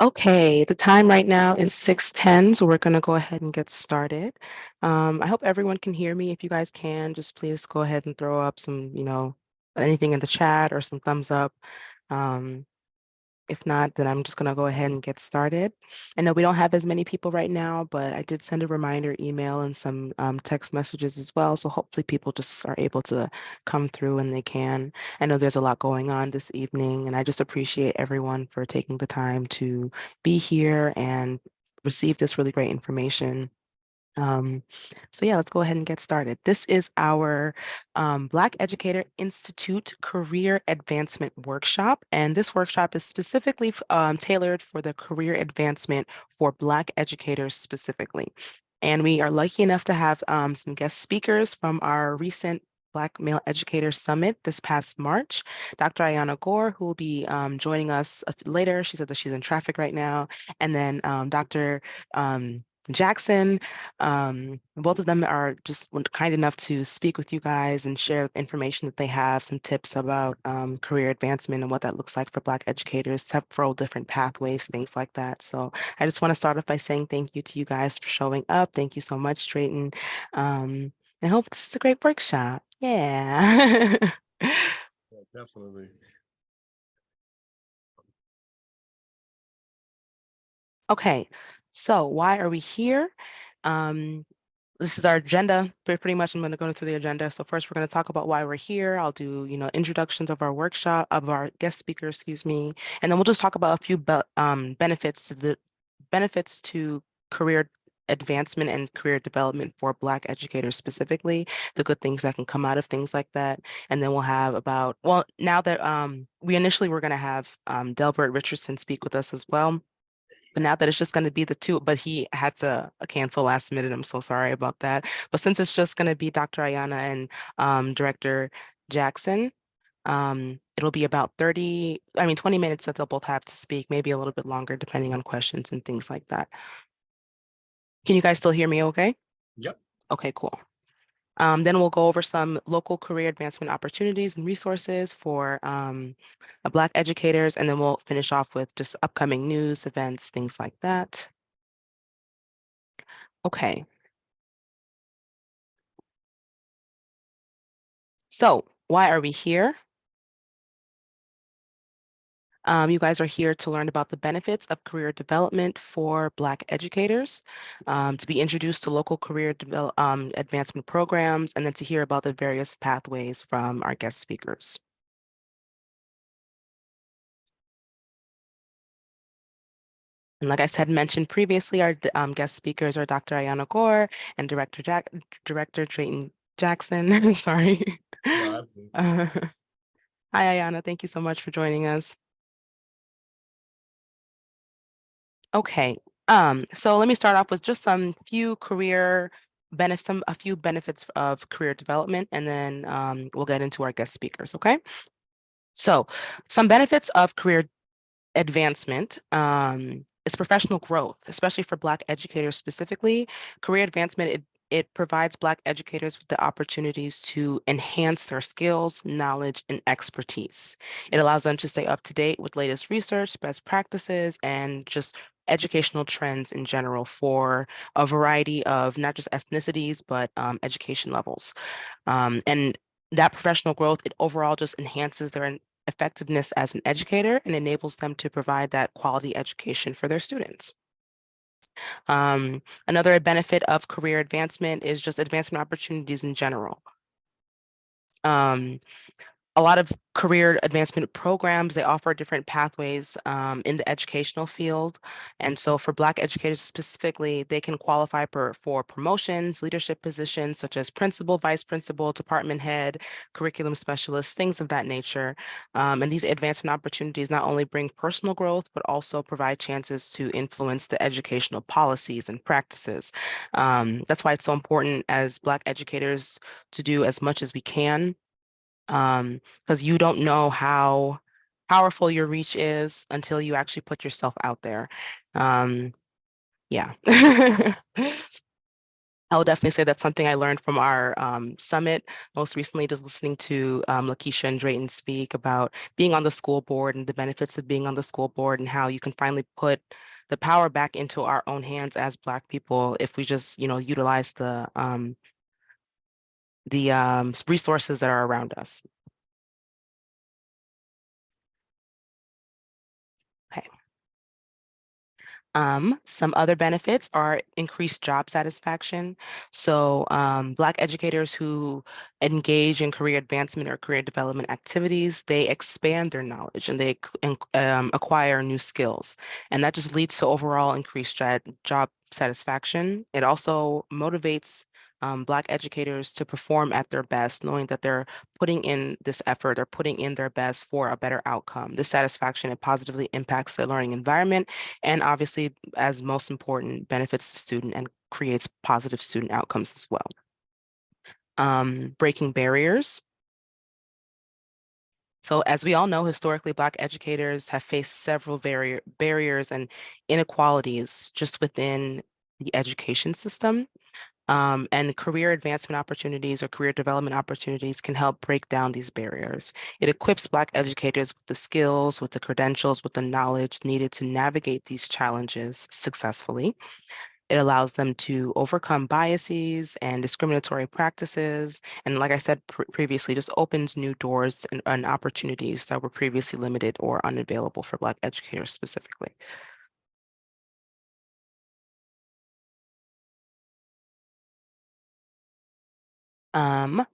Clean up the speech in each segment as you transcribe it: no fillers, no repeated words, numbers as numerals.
Okay, the time right now is 6:10, so we're going to go ahead and get started. I hope everyone can hear me. If you guys can, just please go ahead and throw up some, anything in the chat or some thumbs up. Um, if not, then I'm just going to go ahead and get started. I know we don't have as many people right now, but I did send a reminder email and some text messages as well. So hopefully people just are able to come through when they can. I know there's a lot going on this evening, and I just appreciate everyone for taking the time to be here and receive this really great information. Um, so yeah, let's go ahead and get started. This is our Black Educator Institute Career Advancement Workshop, and this workshop is specifically tailored for the career advancement for Black educators specifically. And we are lucky enough to have some guest speakers from our recent Black Male Educator Summit this past March. Dr. Ayana Gore, who will be joining us later. She said that she's in traffic right now. And then Dr. Jackson. Both of them are just kind enough to speak with you guys and share information that they have, some tips about career advancement and what that looks like for Black educators, several different pathways, things like that. So I just want to start off by saying thank you to you guys for showing up. Thank you so much, Drayton. I hope this is a great workshop. Yeah. Yeah, definitely. Okay, so why are we here? Um, this is our agenda. Pretty much, I'm going to go through the agenda. So first, we're going to talk about why we're here. I'll do, introductions of our workshop, of our guest speaker, excuse me, and then we'll just talk about a few benefits to career advancement and career development for Black educators specifically, the good things that can come out of things like that. And then we'll have now that we initially were going to have Delbert Richardson speak with us as well. But now that it's just going to be the two, but he had to cancel last minute. I'm so sorry about that. But since it's just going to be Dr. Ayana and Director Jackson, it'll be about 20 minutes that they'll both have to speak, maybe a little bit longer, depending on questions and things like that. Can you guys still hear me okay? Yep. Okay, cool. Then we'll go over some local career advancement opportunities and resources for Black educators, and then we'll finish off with just upcoming news, events, things like that. Okay. So why are we here? You guys are here to learn about the benefits of career development for Black educators, to be introduced to local career advancement programs, and then to hear about the various pathways from our guest speakers. And like I said, mentioned previously, our guest speakers are Dr. Ayana Gore and Director Drayton Jackson. Sorry. No, Uh, Hi, Ayana. Thank you so much for joining us. Okay. So let me start off with just some few career benefits, a few benefits of career development, and then we'll get into our guest speakers. Okay. So some benefits of career advancement is professional growth, especially for Black educators specifically. Career advancement, it provides Black educators with the opportunities to enhance their skills, knowledge, and expertise. It allows them to stay up to date with latest research, best practices, and just educational trends in general for a variety of not just ethnicities, but education levels. And that professional growth, it overall just enhances their effectiveness as an educator and enables them to provide that quality education for their students. Another benefit of career advancement is just advancement opportunities in general. A lot of career advancement programs, they offer different pathways in the educational field. And so for Black educators specifically, they can qualify for promotions, leadership positions such as principal, vice principal, department head, curriculum specialist, things of that nature. And these advancement opportunities not only bring personal growth, but also provide chances to influence the educational policies and practices. That's why it's so important as Black educators to do as much as we can, because you don't know how powerful your reach is until you actually put yourself out there. Yeah. I will definitely say that's something I learned from our summit. Most recently, just listening to Lakeisha and Drayton speak about being on the school board and the benefits of being on the school board and how you can finally put the power back into our own hands as Black people if we just, utilize the resources that are around us. Okay. Some other benefits are increased job satisfaction. So Black educators who engage in career advancement or career development activities, they expand their knowledge and they acquire new skills. And that just leads to overall increased job satisfaction. It also motivates Black educators to perform at their best, knowing that they're putting in this effort or putting in their best for a better outcome. This satisfaction, it positively impacts their learning environment and obviously, as most important, benefits the student and creates positive student outcomes as well. Breaking barriers. So as we all know, historically, Black educators have faced several barriers and inequalities just within the education system. And career advancement opportunities or career development opportunities can help break down these barriers. It equips Black educators with the skills, with the credentials, with the knowledge needed to navigate these challenges successfully. It allows them to overcome biases and discriminatory practices. And like I said previously, just opens new doors and opportunities that were previously limited or unavailable for Black educators specifically.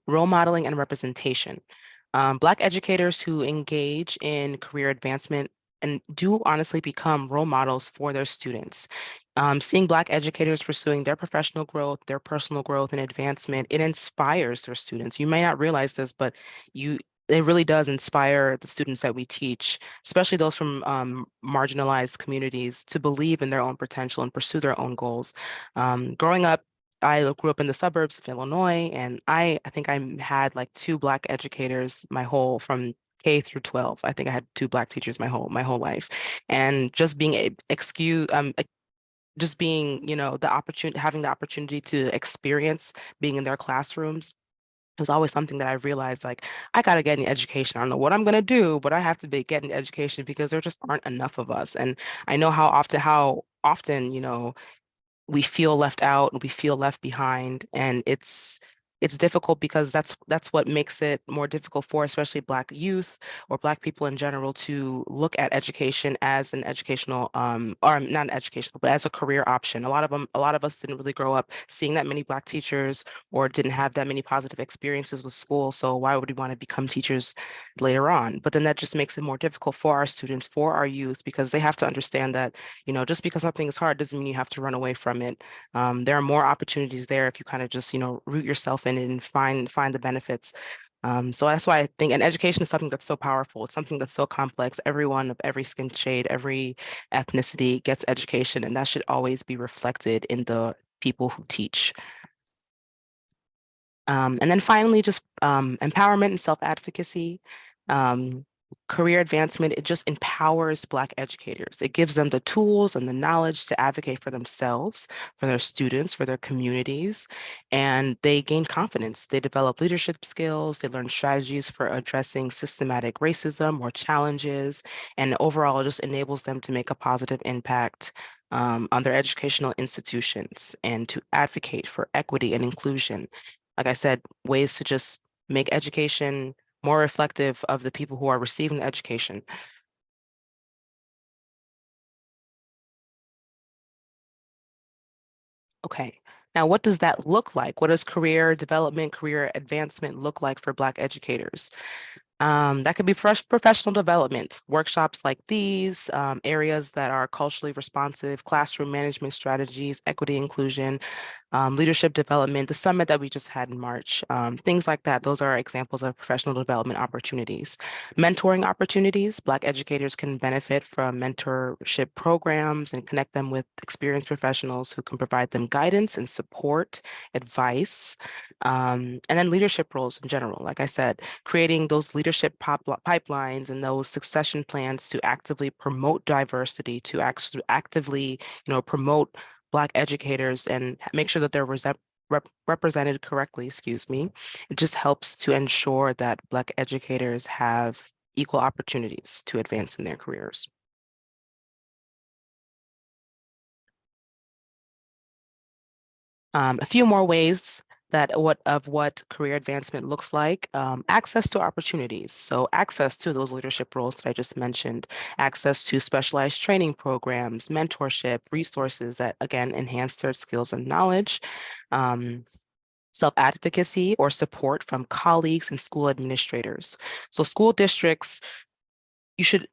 Role modeling and representation. Black educators who engage in career advancement and do honestly become role models for their students. Seeing Black educators pursuing their professional growth, their personal growth and advancement, it inspires their students. You may not realize this, but it really does inspire the students that we teach, especially those from marginalized communities, to believe in their own potential and pursue their own goals. Growing up, I grew up in the suburbs of Illinois, and I think I had like two Black educators my whole from K through 12. I think I had two Black teachers my whole life, and just being just being, the opportunity, having the opportunity to experience being in their classrooms. It was always something that I realized, like, I got to get an education. I don't know what I'm going to do, but I have to get an education because there just aren't enough of us. And I know how often, we feel left out and we feel left behind, and it's difficult because that's what makes it more difficult for especially Black youth or Black people in general to look at education as an educational or not an educational but as a career option. A lot of us didn't really grow up seeing that many Black teachers or didn't have that many positive experiences with school, so why would we want to become teachers later on? But then that just makes it more difficult for our students, for our youth, because they have to understand that just because something is hard doesn't mean you have to run away from it. There are more opportunities there if you kind of just, root yourself in it and find the benefits. So that's why I think, and education is something that's so powerful. It's something that's so complex. Everyone of every skin shade, every ethnicity gets education, and that should always be reflected in the people who teach. And then finally, just empowerment and self-advocacy. Um, Career advancement, it just empowers Black educators. It gives them the tools and the knowledge to advocate for themselves, for their students, for their communities, and they gain confidence. They develop leadership skills, they learn strategies for addressing systematic racism or challenges, and overall it just enables them to make a positive impact on their educational institutions and to advocate for equity and inclusion. Like I said, ways to just make education more reflective of the people who are receiving the education. Okay. Now, what does that look like? What does career development, career advancement look like for Black educators? That could be fresh professional development, workshops like these, areas that are culturally responsive, classroom management strategies, equity inclusion, leadership development, the summit that we just had in March, things like that. Those are examples of professional development opportunities. Mentoring opportunities, Black educators can benefit from mentorship programs and connect them with experienced professionals who can provide them guidance and support, advice, and then leadership roles in general. Like I said, creating those leadership pipelines and those succession plans to actively promote diversity, to actually actively, promote Black educators and make sure that they're represented correctly, excuse me, it just helps to ensure that Black educators have equal opportunities to advance in their careers. A few more ways that what career advancement looks like. Access to opportunities. So access to those leadership roles that I just mentioned, access to specialized training programs, mentorship, resources that again enhance their skills and knowledge. Self-advocacy or support from colleagues and school administrators. So school districts,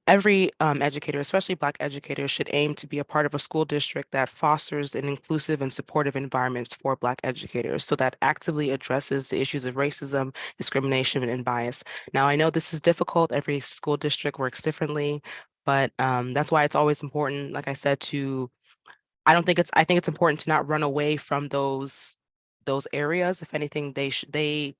every educator, especially Black educators, should aim to be a part of a school district that fosters an inclusive and supportive environment for Black educators, so that actively addresses the issues of racism, discrimination, and bias. Now, I know this is difficult. Every school district works differently, but that's why it's always important, like I said, I think it's important to not run away from those areas. If anything, they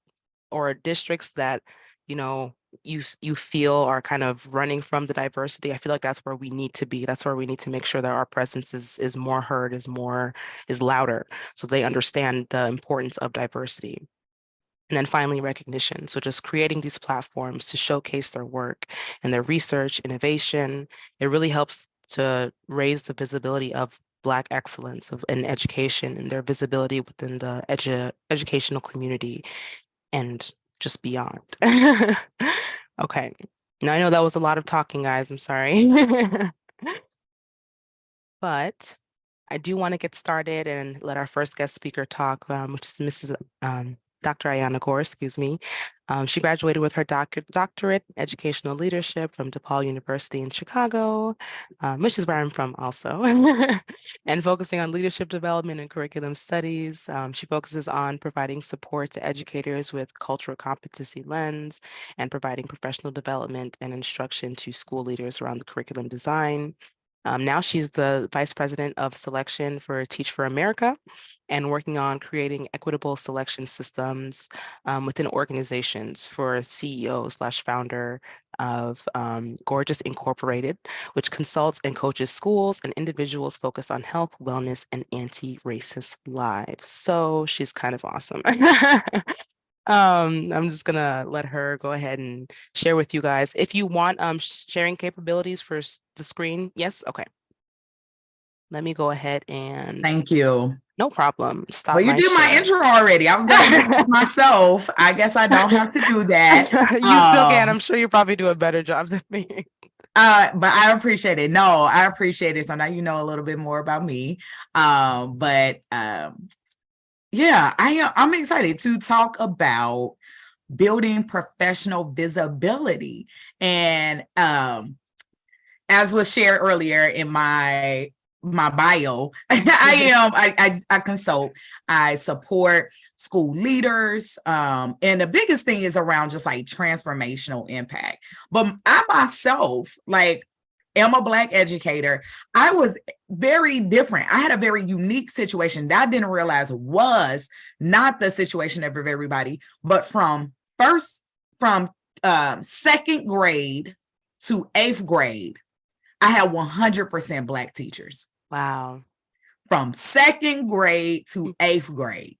or districts that, you know, you feel are kind of running from the diversity. I feel like that's where we need to be. That's where we need to make sure that our presence is more heard, is louder, so they understand the importance of diversity. And then finally, recognition. So just creating these platforms to showcase their work and their research, innovation. It really helps to raise the visibility of Black excellence in education and their visibility within the educational community and just beyond. Okay. Now I know that was a lot of talking, guys. I'm sorry. But I do want to get started and let our first guest speaker talk, which is Mrs. Dr. Ayana Gore, excuse me. She graduated with her doctorate in educational leadership from DePaul University in Chicago, which is where I'm from also, and focusing on leadership development and curriculum studies. She focuses on providing support to educators with cultural competency lens and providing professional development and instruction to school leaders around the curriculum design. Now she's the vice president of selection for Teach for America and working on creating equitable selection systems within organizations for CEO slash founder of Gorgeous Incorporated, which consults and coaches schools and individuals focused on health, wellness, and anti-racist lives. So she's kind of awesome. I'm just gonna let her go ahead and share with you guys. If you want sharing capabilities for the screen, yes, okay. Let me go ahead and Thank you. no problem. Stop Well, you my did my share. intro already. I was going to introduce myself. I guess I don't have to do that. You still can. I'm sure you probably do a better job than me. But I appreciate it. No, I appreciate it. So now you know a little bit more about me. Yeah, I'm excited to talk about building professional visibility. And as was shared earlier in my bio, I consult, I support school leaders, and the biggest thing is around just like transformational impact. But I myself, like, am a Black educator. I was very different. I had a very unique situation that I didn't realize was not the situation of everybody, but from second grade to eighth grade, I had 100% Black teachers. Wow. From second grade to eighth grade.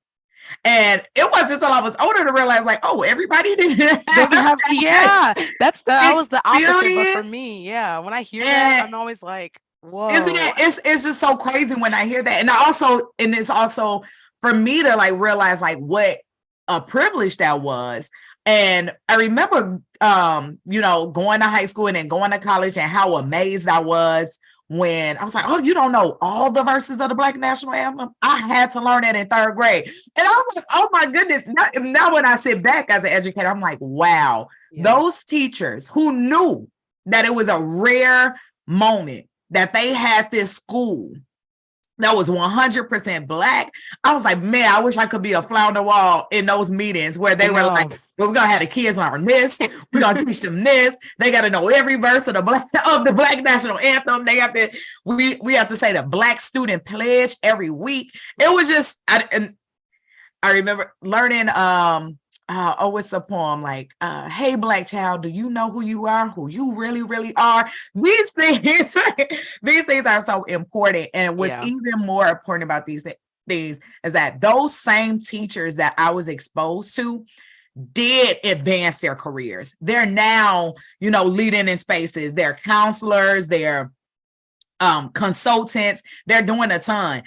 And it wasn't until I was older to realize, like, oh, everybody doesn't have yeah, I was the opposite, but for experience. me, yeah, when I hear that, I'm always like, whoa. It's just so crazy when I hear that. And it's also for me to like realize like what a privilege that was. And I remember going to high school and then going to college and how amazed I was when I was like, oh, you don't know all the verses of the Black National Anthem? I had to learn it in third grade. And I was like, oh my goodness. Now when I sit back as an educator, I'm like, wow, those teachers who knew that it was a rare moment that they had this school that was 100% Black. I was like, man, I wish I could be a fly on the wall in those meetings where they were like, well, we're gonna have the kids learn this, we're gonna teach them this. They gotta know every verse of the Black National Anthem. They have to, we have to say the Black Student Pledge every week. It was just, I remember learning it's a poem like, hey, Black child, do you know who you are, who you really, really are? These things are so important. And what's even more important about these things is that those same teachers that I was exposed to did advance their careers. They're now, leading in spaces. They're counselors, they're consultants, they're doing a ton.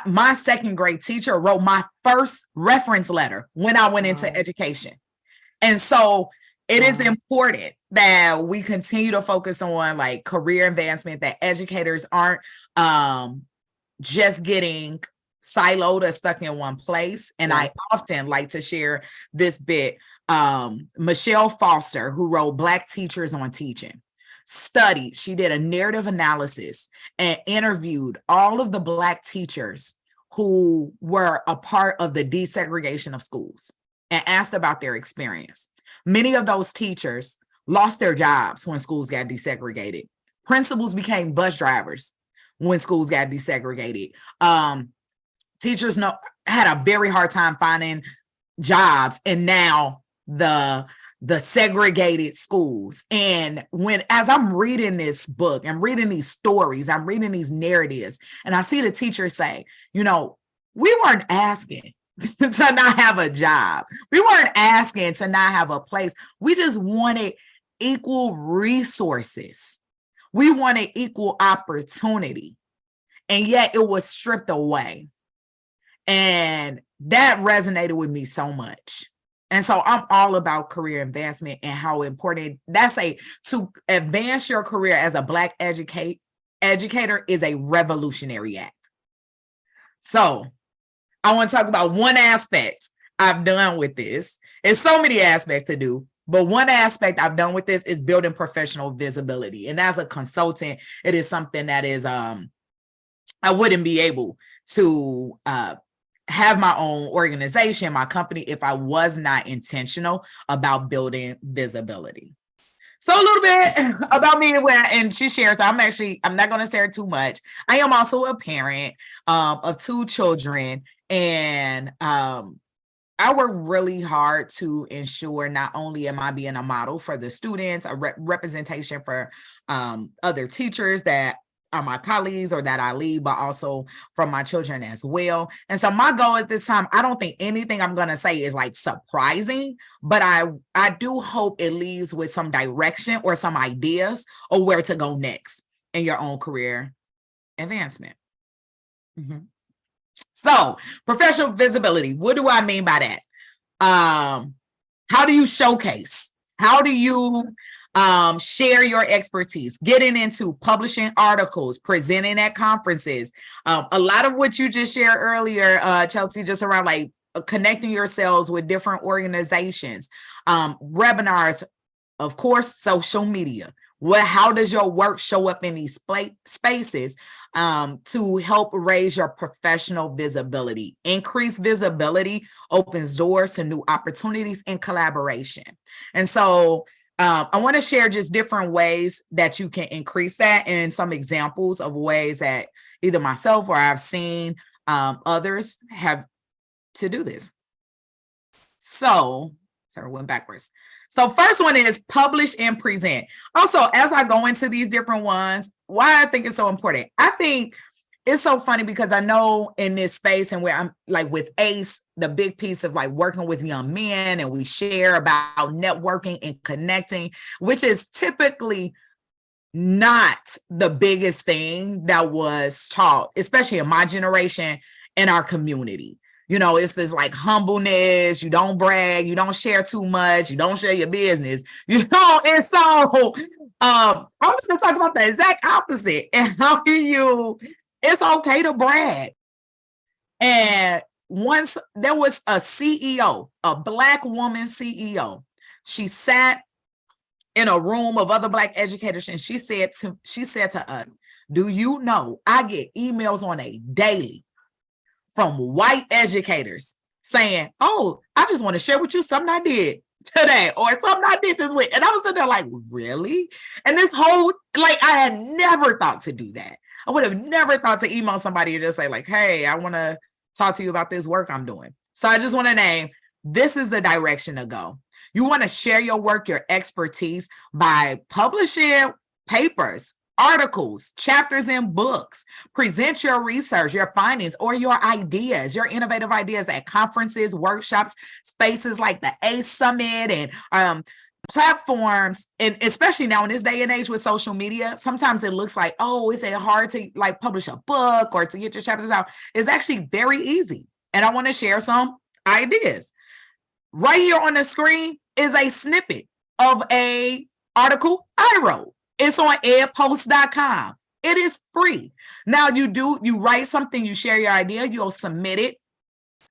My second grade teacher wrote my first reference letter when I went into education. And so it is important that we continue to focus on like career advancement, that educators aren't just getting siloed or stuck in one place. And I often like to share this bit. Michelle Foster, who wrote Black Teachers on Teaching, she did a narrative analysis and interviewed all of the Black teachers who were a part of the desegregation of schools and asked about their experience. Many of those teachers lost their jobs when schools got desegregated. Principals became bus drivers when schools got desegregated. Teachers had a very hard time finding jobs, and now the segregated schools. And as I'm reading this book, I'm reading these stories, I'm reading these narratives, and I see the teachers say, we weren't asking to not have a job. We weren't asking to not have a place. We just wanted equal resources. We wanted equal opportunity. And yet it was stripped away. And that resonated with me so much. And so I'm all about career advancement and how important to advance your career as a Black educator is a revolutionary act. So I want to talk about one aspect I've done with this. It's so many aspects to do, but one aspect I've done with this is building professional visibility. And as a consultant, it is something that is, I wouldn't be able to have my own organization, my company, if I was not intentional about building visibility. So a little bit about me, and she shares, I'm not going to share too much. I am also a parent of 2 children, and I work really hard to ensure not only am I being a model for the students, a representation for other teachers that are my colleagues or that I lead, but also from my children as well. And so my goal at this time, I don't think anything I'm going to say is like surprising, but I do hope it leaves with some direction or some ideas of where to go next in your own career advancement. Mm-hmm. So professional visibility, what do I mean by that? How do you showcase? How do you share your expertise, getting into publishing articles, presenting at conferences? A lot of what you just shared earlier, Chelsea, just around like connecting yourselves with different organizations, webinars, of course, social media. How does your work show up in these spaces to help raise your professional visibility? Increased visibility opens doors to new opportunities and collaboration. And so I want to share just different ways that you can increase that, and some examples of ways that either myself or I've seen others have to do this. So, sorry, went backwards. So first one is publish and present. Also, as I go into these different ones, why I think it's so important. I think it's so funny because I know in this space and where I'm like with ACE, the big piece of like working with young men, and we share about networking and connecting, which is typically not the biggest thing that was taught, especially in my generation, in our community. It's this like humbleness, you don't brag, you don't share too much, you don't share your business, and so I was going to talk about the exact opposite, and how it's okay to brag. And once there was a CEO, a Black woman CEO, she sat in a room of other Black educators, and she said to us, do you know I get emails on a daily from white educators saying, oh, I just want to share with you something I did today or something I did this week. And I was sitting there like, really? And this whole, like, I had never thought to do that. I would have never thought to email somebody and just say like, hey, I want to talk to you about this work I'm doing. So I just want to name, this is the direction to go. You want to share your work, your expertise by publishing papers, articles, chapters in books. Present your research, your findings, or your ideas, your innovative ideas at conferences, workshops, spaces like the ACE Summit, and platforms. And especially now in this day and age with social media, sometimes it looks like, oh, is it hard to like publish a book or to get your chapters out? It's actually very easy. And I want to share some ideas. Right here on the screen is a snippet of a article I wrote. It's on edpost.com. It is free. Now you write something, you share your idea, you'll submit it.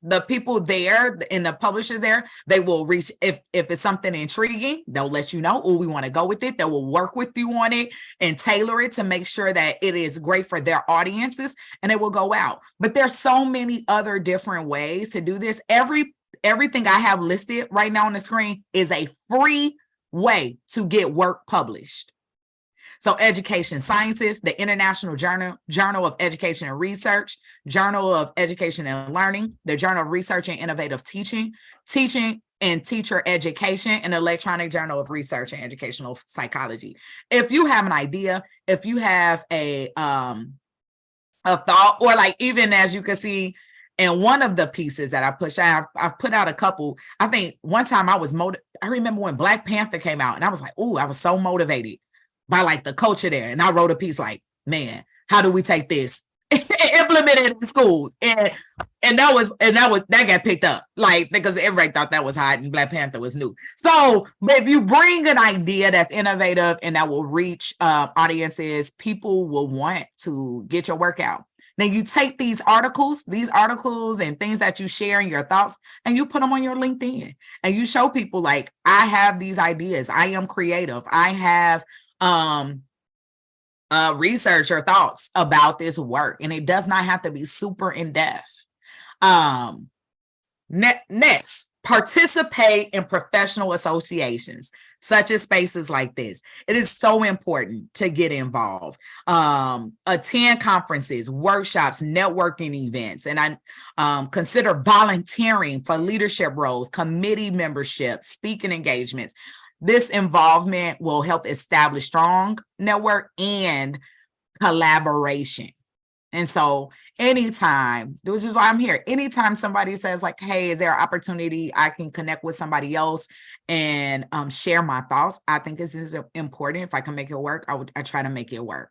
The people there and the publishers there, they will reach, if it's something intriguing, they'll let you know, oh, we want to go with it. They will work with you on it and tailor it to make sure that it is great for their audiences, and it will go out. But there's so many other different ways to do this. Everything I have listed right now on the screen is a free way to get work published. So Education Sciences, the International Journal of Education and Research, Journal of Education and Learning, the Journal of Research and Innovative Teaching, Teaching and Teacher Education, and Electronic Journal of Research and Educational Psychology. If you have an idea, if you have a thought, or like even as you can see in one of the pieces that I push, I've put out a couple. I think one time I remember when Black Panther came out, and I was like, oh, I was so motivated by like the culture there. And I wrote a piece like, man, how do we take this and implement it in schools? And that got picked up, like, because everybody thought that was hot and Black Panther was new. So, but if you bring an idea that's innovative and that will reach audiences, people will want to get your work out. Then you take these articles and things that you share in your thoughts, and you put them on your LinkedIn, and you show people like, I have these ideas. I am creative. I have research or thoughts about this work, and it does not have to be super in depth. Next, participate in professional associations, such as spaces like this. It is so important to get involved. Attend conferences, workshops, networking events, and I consider volunteering for leadership roles, committee membership, speaking engagements. This involvement will help establish strong network and collaboration. And so anytime, this is why I'm here, anytime somebody says like, hey, is there an opportunity I can connect with somebody else and share my thoughts, I think this is important. If I can make it work, I try to make it work.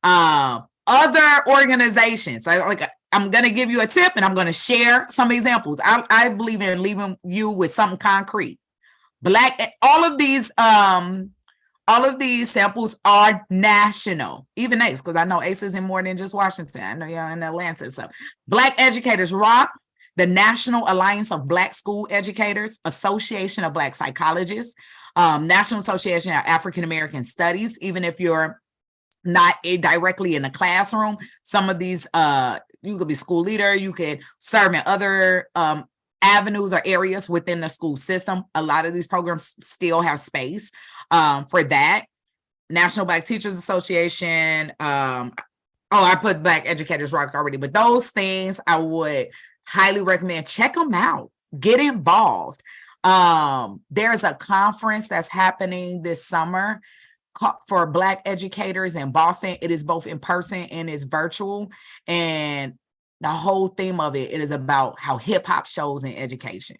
Other organizations, I'm going to give you a tip, and I'm going to share some examples. I believe in leaving you with something concrete. All of these samples are national, even ACE, because I know ACE is in more than just Washington. I know you're in Atlanta. So Black Educators Rock, the National Alliance of Black School Educators, Association of Black Psychologists, National Association of African American Studies. Even if you're not directly in the classroom, some of these, you could be school leader, you could serve in other avenues or areas within the school system. A lot of these programs still have space for that. National Black Teachers Association. I put Black Educators Rock already, but those things I would highly recommend. Check them out. Get involved. There's a conference that's happening this summer for Black educators in Boston. It is both in person and it's virtual. And the whole theme of it is about how hip hop shows in education.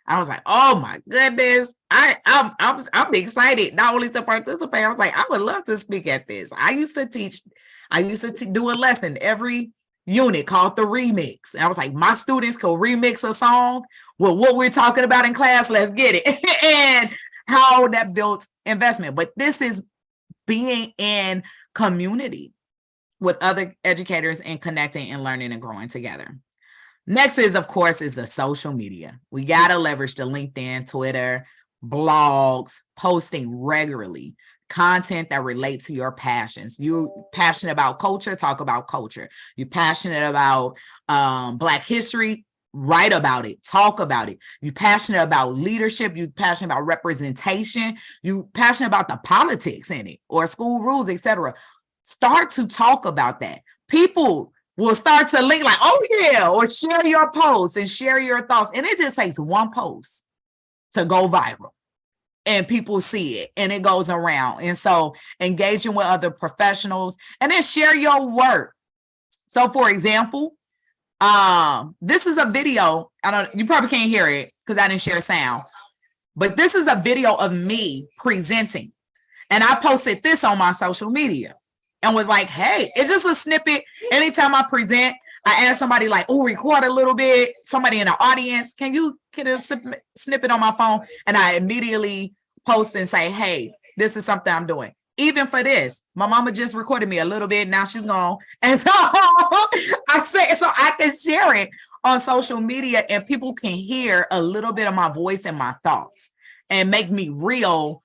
I was like, oh my goodness, I'm excited not only to participate. I was like, I would love to speak at this. I used to do a lesson every unit called the remix. And I was like, my students could remix a song with what we're talking about in class. Let's get it. And how that built investment. But this is being in community with other educators and connecting and learning and growing together. Next is, of course, is the social media. We got to leverage the LinkedIn, Twitter, blogs, posting regularly, content that relates to your passions. You're passionate about culture, talk about culture. You're passionate about Black history, write about it, talk about it. You're passionate about leadership, you're passionate about representation, you're passionate about the politics in it or school rules, etc. Start to talk about that. People will start to link like, oh yeah, or share your posts and share your thoughts. And it just takes one post to go viral. and people see it and it goes around. And so engaging with other professionals and then share your work. So for example, this is a video. You probably can't hear it because I didn't share sound, but this is a video of me presenting. And I posted this on my social media and was like, hey, it's just a snippet. Anytime I present, I ask somebody like, oh, record a little bit. Somebody in the audience, can you get a snippet on my phone? And I immediately post and say, hey, this is something I'm doing. Even for this, my mama just recorded me a little bit. Now she's gone. And so I say, so I can share it on social media and people can hear a little bit of my voice and my thoughts and make me real,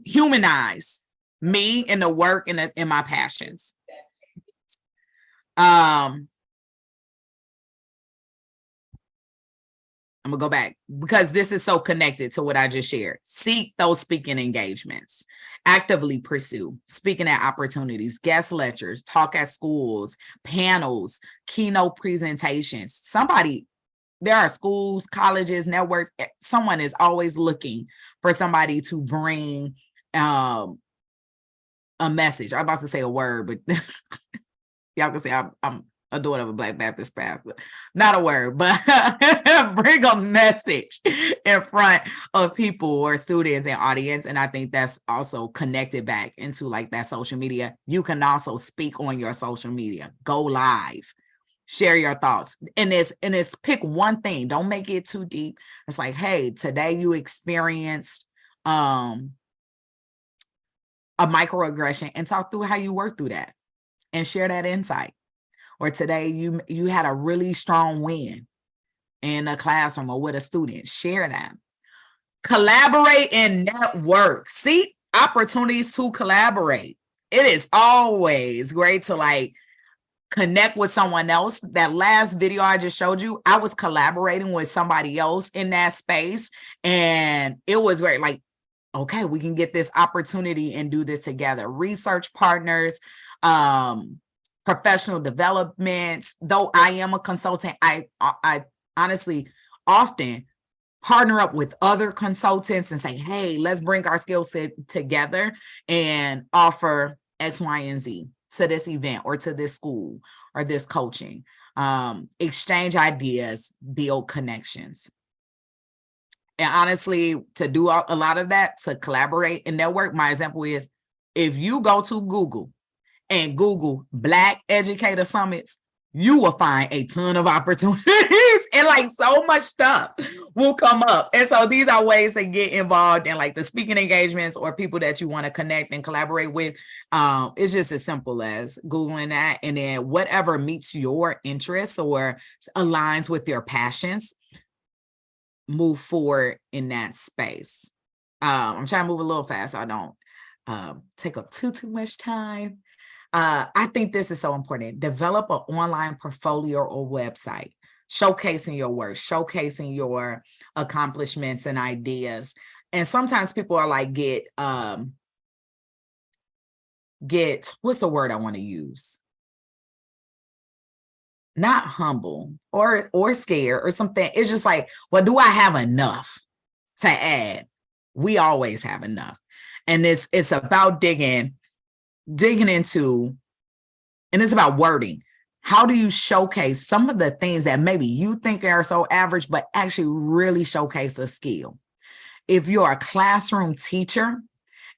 humanize me in the work and in my passions. I'm gonna go back because this is so connected to what I just shared. Seek those speaking engagements. Actively pursue speaking at opportunities, guest lectures, talk at schools, panels, keynote presentations. There are schools, colleges, networks. Someone is always looking for somebody to bring a message. I'm about to say a word, but y'all can say I'm a daughter of a Black Baptist pastor, not a word, but bring a message in front of people or students and audience. And I think that's also connected back into like that social media. You can also speak on your social media, go live, share your thoughts. And it's pick one thing. Don't make it too deep. It's like, hey, today you experienced a microaggression and talk through how you work through that and share that insight. Or today you had a really strong win in a classroom or with a student. Share that. Collaborate and network. Seek opportunities to collaborate. It is always great to like connect with someone else. That last video I just showed you, I was collaborating with somebody else in that space. And it was great. Like, okay, we can get this opportunity and do this together. Research partners, professional development. Though I am a consultant, I honestly often partner up with other consultants and say, hey, let's bring our skill set together and offer X, Y, and Z to this event or to this school or this coaching. Exchange ideas, build connections. And honestly, to do a lot of that, to collaborate and network, my example is if you go to Google and Google Black Educator Summits, you will find a ton of opportunities and like so much stuff will come up. And so these are ways to get involved in like the speaking engagements or people that you want to connect and collaborate with. It's just as simple as Googling that. And then whatever meets your interests or aligns with your passions, move forward in that space. I'm trying to move a little fast so I don't take up too much time. I think this is so important. Develop an online portfolio or website, showcasing your work, showcasing your accomplishments and ideas. And sometimes people are like, get what's the word I want to use? Not humble or scared or something. It's just like, well, do I have enough to add? We always have enough. And it's about digging into, and it's about wording. How do you showcase some of the things that maybe you think are so average, but actually really showcase a skill? If you're a classroom teacher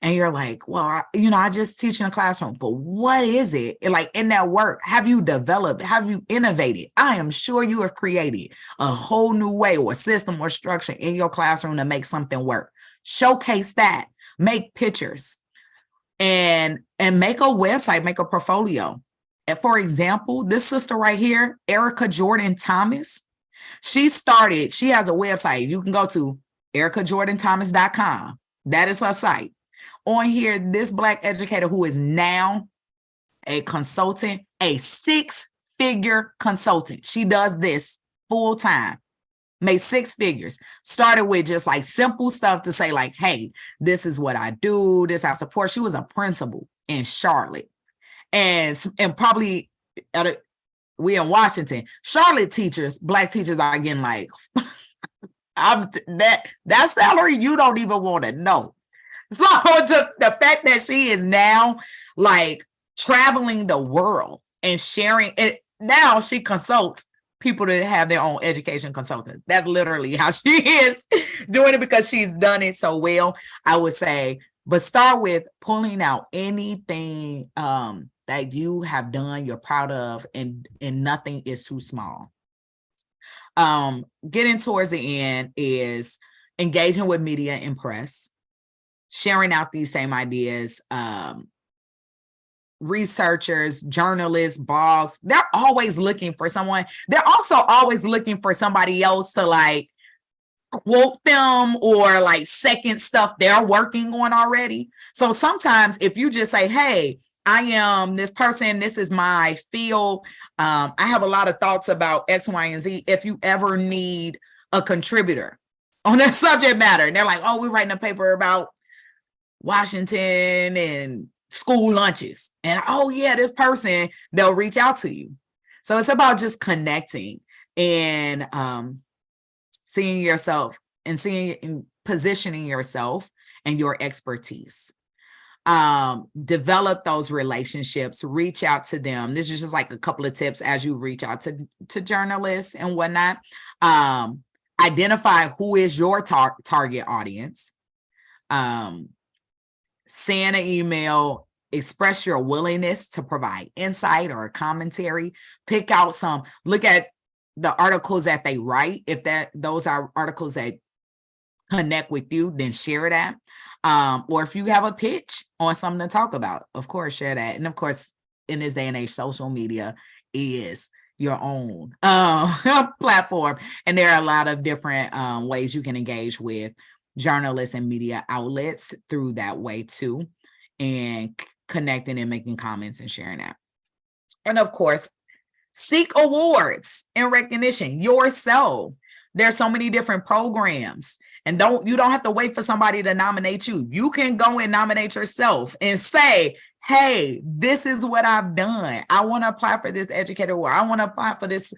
and you're like, well, I just teach in a classroom, but what is it? Like in that work, have you developed, have you innovated? I am sure you have created a whole new way or system or structure in your classroom to make something work. Showcase that, make pictures. And make a website, make a portfolio. And for example, this sister right here, Erica Jordan Thomas, she has a website. You can go to ericajordanthomas.com. That is her site. On here, this Black educator who is now a consultant, a 6-figure consultant. She does this full time. Made 6 figures, started with just like simple stuff to say like, hey, this is what I do, this I support. She was a principal in Charlotte and probably we in Washington. Charlotte teachers, Black teachers are getting like that salary you don't even want to know. So the fact that she is now like traveling the world and sharing it, now she consults people to have their own education consultant. That's literally how she is doing it because she's done it so well, I would say. But start with pulling out anything that you have done, you're proud of, and nothing is too small. Getting towards the end is engaging with media and press, sharing out these same ideas. Researchers, journalists, blogs, they're always looking for someone. They're also always looking for somebody else to like quote them or like second stuff they're working on already. So sometimes if you just say, hey, I am this person, this is my field. I have a lot of thoughts about X, Y, and Z. If you ever need a contributor on that subject matter, and they're like, oh, we're writing a paper about Washington and school lunches. And oh yeah, this person, they'll reach out to you. So it's about just connecting and seeing yourself and seeing and positioning yourself and your expertise. Develop those relationships, reach out to them. This is just like a couple of tips as you reach out to journalists and whatnot. Identify who is your target audience. Send an email, express your willingness to provide insight or a commentary, pick out some, look at the articles that they write. If those are articles that connect with you, then share that. Or if you have a pitch on something to talk about, of course, share that. And of course, in this day and age, social media is your own platform. And there are a lot of different ways you can engage with journalists and media outlets through that way too, and connecting and making comments and sharing that. And of course, seek awards and recognition yourself. There's so many different programs, and you don't have to wait for somebody to nominate you. You can go and nominate yourself and say, hey, this is what I've done. I want to apply for this educator award. I want to apply for this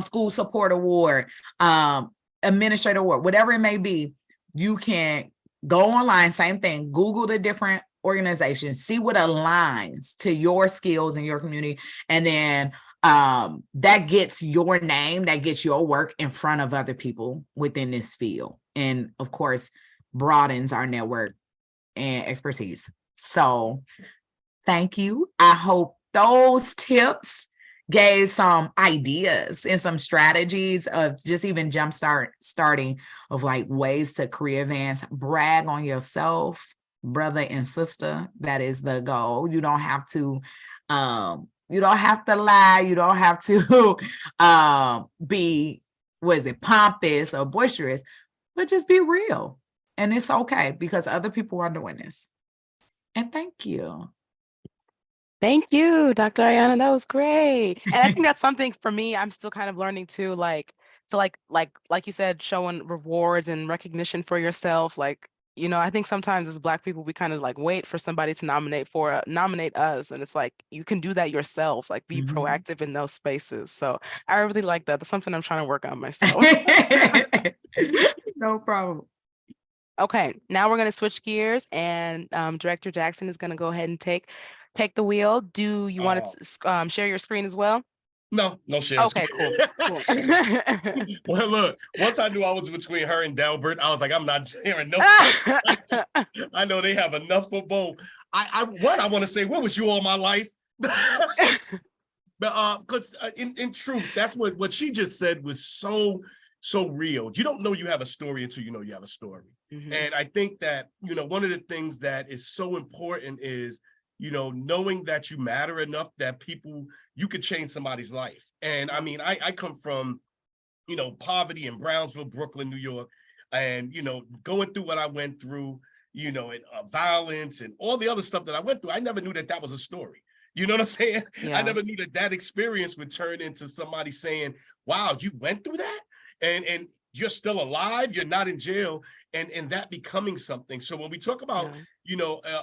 school support award, administrator award, whatever it may be. You can go online, same thing, Google the different organizations, see what aligns to your skills in your community. And then that gets your name, that gets your work in front of other people within this field. And of course, broadens our network and expertise. So thank you. I hope those tips gave some ideas and some strategies of just even starting of like ways to career advance. Brag on yourself, brother and sister. That is the goal. You don't have to lie. You don't have to be, pompous or boisterous, but just be real. And it's okay because other people are doing this. And thank you. Thank you, Dr. Ayana. That was great. And I think that's something for me, I'm still kind of learning too, like you said, showing rewards and recognition for yourself. Like, I think sometimes as Black people, we kind of like wait for somebody to nominate us. And it's like, you can do that yourself, like be proactive in those spaces. So I really like that. That's something I'm trying to work on myself. No problem. Okay, now we're going to switch gears, and Director Jackson is going to go ahead and take the wheel. Do you want to share your screen as well? No share. Okay, cool. Well, look, once I knew I was between her and Delbert, I was like, I'm not sharing no. I know they have enough football. I want to say, where was you all my life? But because in truth, that's what she just said was so real. You don't know you have a story until you know you have a story. And I think that, one of the things that is so important is, knowing that you matter enough that you could change somebody's life. And I mean, I come from, poverty in Brownsville, Brooklyn, New York, and, going through what I went through, and violence and all the other stuff that I went through, I never knew that was a story. You know what I'm saying? Yeah. I never knew that experience would turn into somebody saying, wow, you went through that? And you're still alive, you're not in jail, and that becoming something. So when we talk about,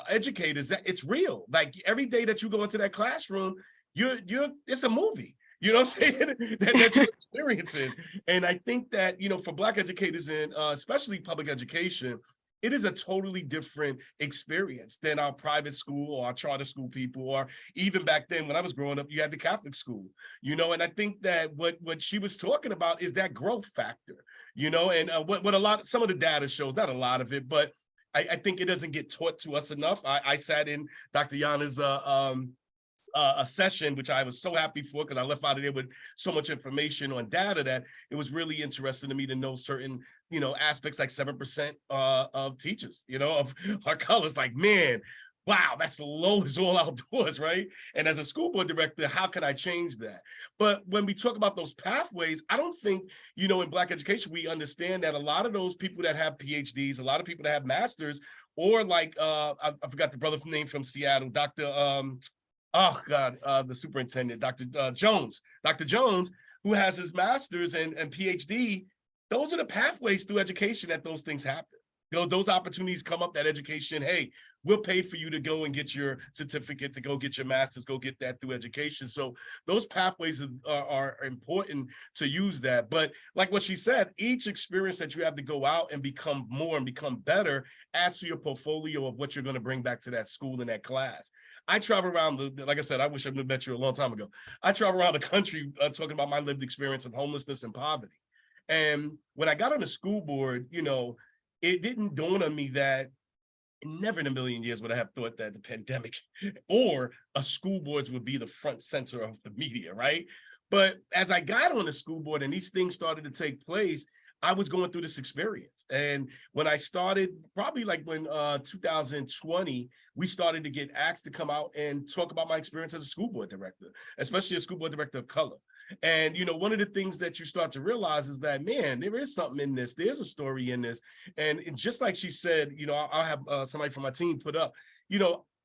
educators, that it's real. Like every day that you go into that classroom, it's a movie. you know what I'm saying, that you're experiencing. And I think that, for Black educators and especially public education, it is a totally different experience than our private school or our charter school people, or even back then when I was growing up, you had the Catholic school, and I think that what she was talking about is that growth factor, and what some of the data shows, not a lot of it, but I think it doesn't get taught to us enough. I sat in Dr. Yana's a session, which I was so happy for, because I left out of there with so much information on data that it was really interesting to me to know certain, aspects, like 7% of teachers, of our colors. Like, man, wow, that's the lowest all outdoors, right? And as a school board director, how can I change that? But when we talk about those pathways, I don't think, in Black education, we understand that a lot of those people that have PhDs, a lot of people that have masters, or like, I forgot the brother name from Seattle, Dr. Oh God, the superintendent, Dr. Jones, who has his master's and PhD. Those are the pathways through education that those things happen. Those opportunities come up, that education, hey, we'll pay for you to go and get your certificate, to go get your master's, go get that through education. So those pathways are important to use that. But like what she said, each experience that you have to go out and become more and become better adds to your portfolio of what you're going to bring back to that school and that class. I travel around, like I said, I wish I would have met you a long time ago. I travel around the country talking about my lived experience of homelessness and poverty. And when I got on the school board, it didn't dawn on me that never in a million years would I have thought that the pandemic or a school boards would be the front center of the media, right? But as I got on the school board and these things started to take place, I was going through this experience. And when I started, probably like when 2020, we started to get asked to come out and talk about my experience as a school board director, especially a school board director of color. And, one of the things that you start to realize is that, man, there is something in this. There's a story in this. And just like she said, I'll have somebody from my team put up,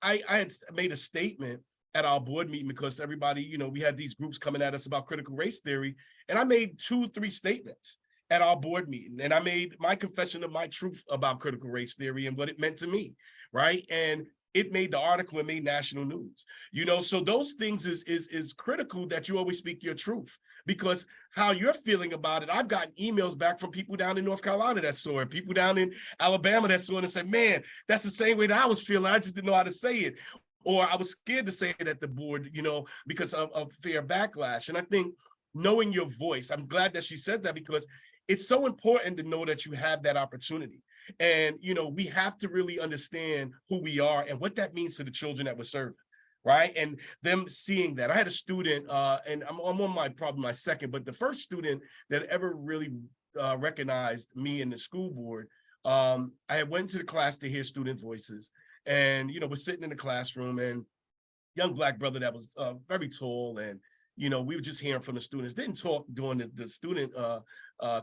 I had made a statement at our board meeting because everybody, we had these groups coming at us about critical race theory. And I made 2-3 statements at our board meeting. And I made my confession of my truth about critical race theory and what it meant to me, right? And it made the article, it made national news, so those things is critical, that you always speak your truth, because how you're feeling about it, I've gotten emails back from people down in North Carolina that saw it, people down in Alabama that saw it and said, man, that's the same way that I was feeling. I just didn't know how to say it. Or I was scared to say it at the board, because of fear backlash. And I think knowing your voice, I'm glad that she says that, because it's so important to know that you have that opportunity. And, we have to really understand who we are and what that means to the children that we're serving, right? And them seeing that. I had a student, and I'm on probably my second, but the first student that ever really recognized me in the school board, I went to the class to hear student voices. And, we're sitting in the classroom, and young Black brother that was very tall, and we were just hearing from the students, didn't talk during the student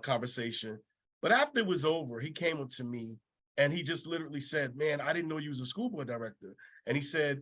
conversation. But after it was over, he came up to me and he just literally said, man, I didn't know you was a school board director. And he said,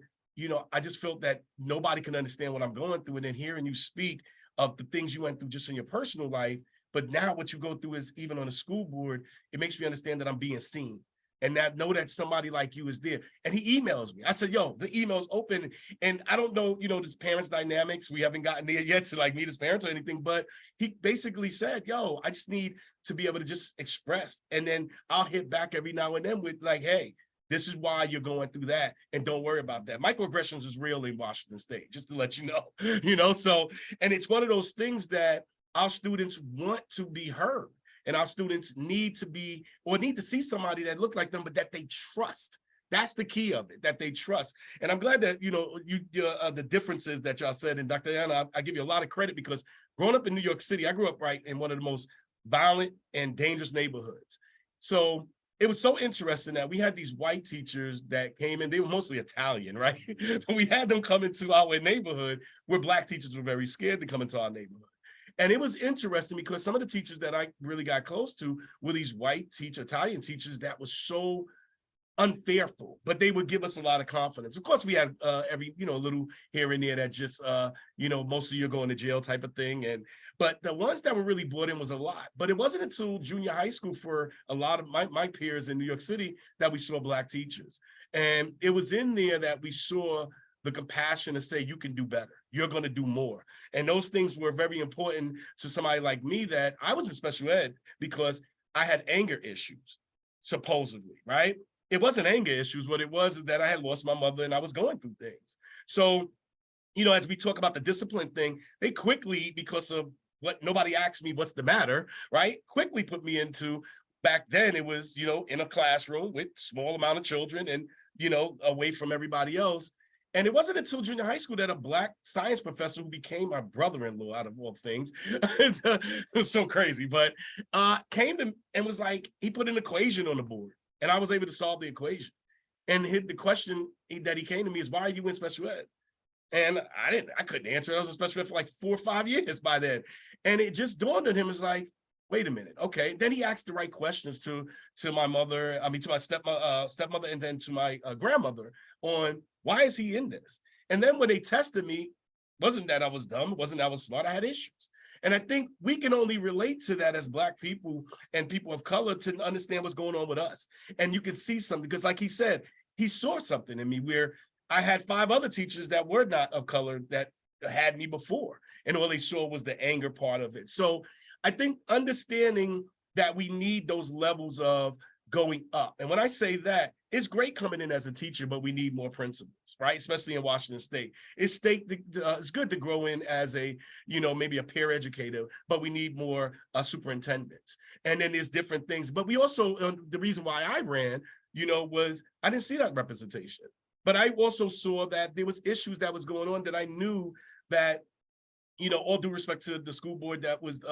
I just felt that nobody can understand what I'm going through. And then hearing you speak of the things you went through just in your personal life, but now what you go through is even on the school board, it makes me understand that I'm being seen. And that know that somebody like you is there. And he emails me. I said, yo, the email's open. And I don't know, this parents dynamics. We haven't gotten there yet to like meet his parents or anything, but he basically said, yo, I just need to be able to just express. And then I'll hit back every now and then with like, hey, this is why you're going through that. And don't worry about that. Microaggressions is real in Washington State, just to let you know, so, and it's one of those things that our students want to be heard. And our students need to see somebody that look like them, but that they trust. That's the key of it, that they trust. And I'm glad that, the differences that y'all said. And Dr. Anna, I give you a lot of credit, because growing up in New York City, I grew up right in one of the most violent and dangerous neighborhoods. So it was so interesting that we had these white teachers that came in, they were mostly Italian, right? But we had them come into our neighborhood where Black teachers were very scared to come into our neighborhood. And it was interesting because some of the teachers that I really got close to were these white Italian teachers that was so unfearful, but they would give us a lot of confidence. Of course, we had every, little here and there that just, most of you are going to jail type of thing. But the ones that were really brought in was a lot. But it wasn't until junior high school for a lot of my peers in New York City that we saw Black teachers. And it was in there that we saw the compassion to say you can do better. You're going to do more. And those things were very important to somebody like me, that I was in special ed because I had anger issues, supposedly, right? It wasn't anger issues. What it was is that I had lost my mother and I was going through things. So, as we talk about the discipline thing, they quickly, because of what nobody asked me, what's the matter, right? Quickly put me into, back then it was, in a classroom with small amount of children and, away from everybody else. And it wasn't until junior high school that a Black science professor, who became my brother-in-law out of all things, it was so crazy, but came to and was like, he put an equation on the board and I was able to solve the equation. And the question that he came to me is, why are you in special ed? And I couldn't answer it. I was in special ed for like 4 or 5 years by then. And it just dawned on him, it's like, wait a minute. Okay. Then he asked the right questions to my mother, to my stepmother, and then to my grandmother on, why is he in this? And then when they tested me, wasn't that I was dumb, wasn't that I was smart, I had issues. And I think we can only relate to that as Black people and people of color to understand what's going on with us. And you can see something, because like he said, he saw something in me where I had 5 other teachers that were not of color that had me before, and all they saw was the anger part of it. So I think understanding that we need those levels of going up. And when I say that, it's great coming in as a teacher, but we need more principals, right? Especially in Washington State. It's good to grow in as a, maybe a peer educator, but we need more superintendents. And then there's different things. But we also, the reason why I ran, was I didn't see that representation. But I also saw that there was issues that was going on that I knew that, all due respect to the school board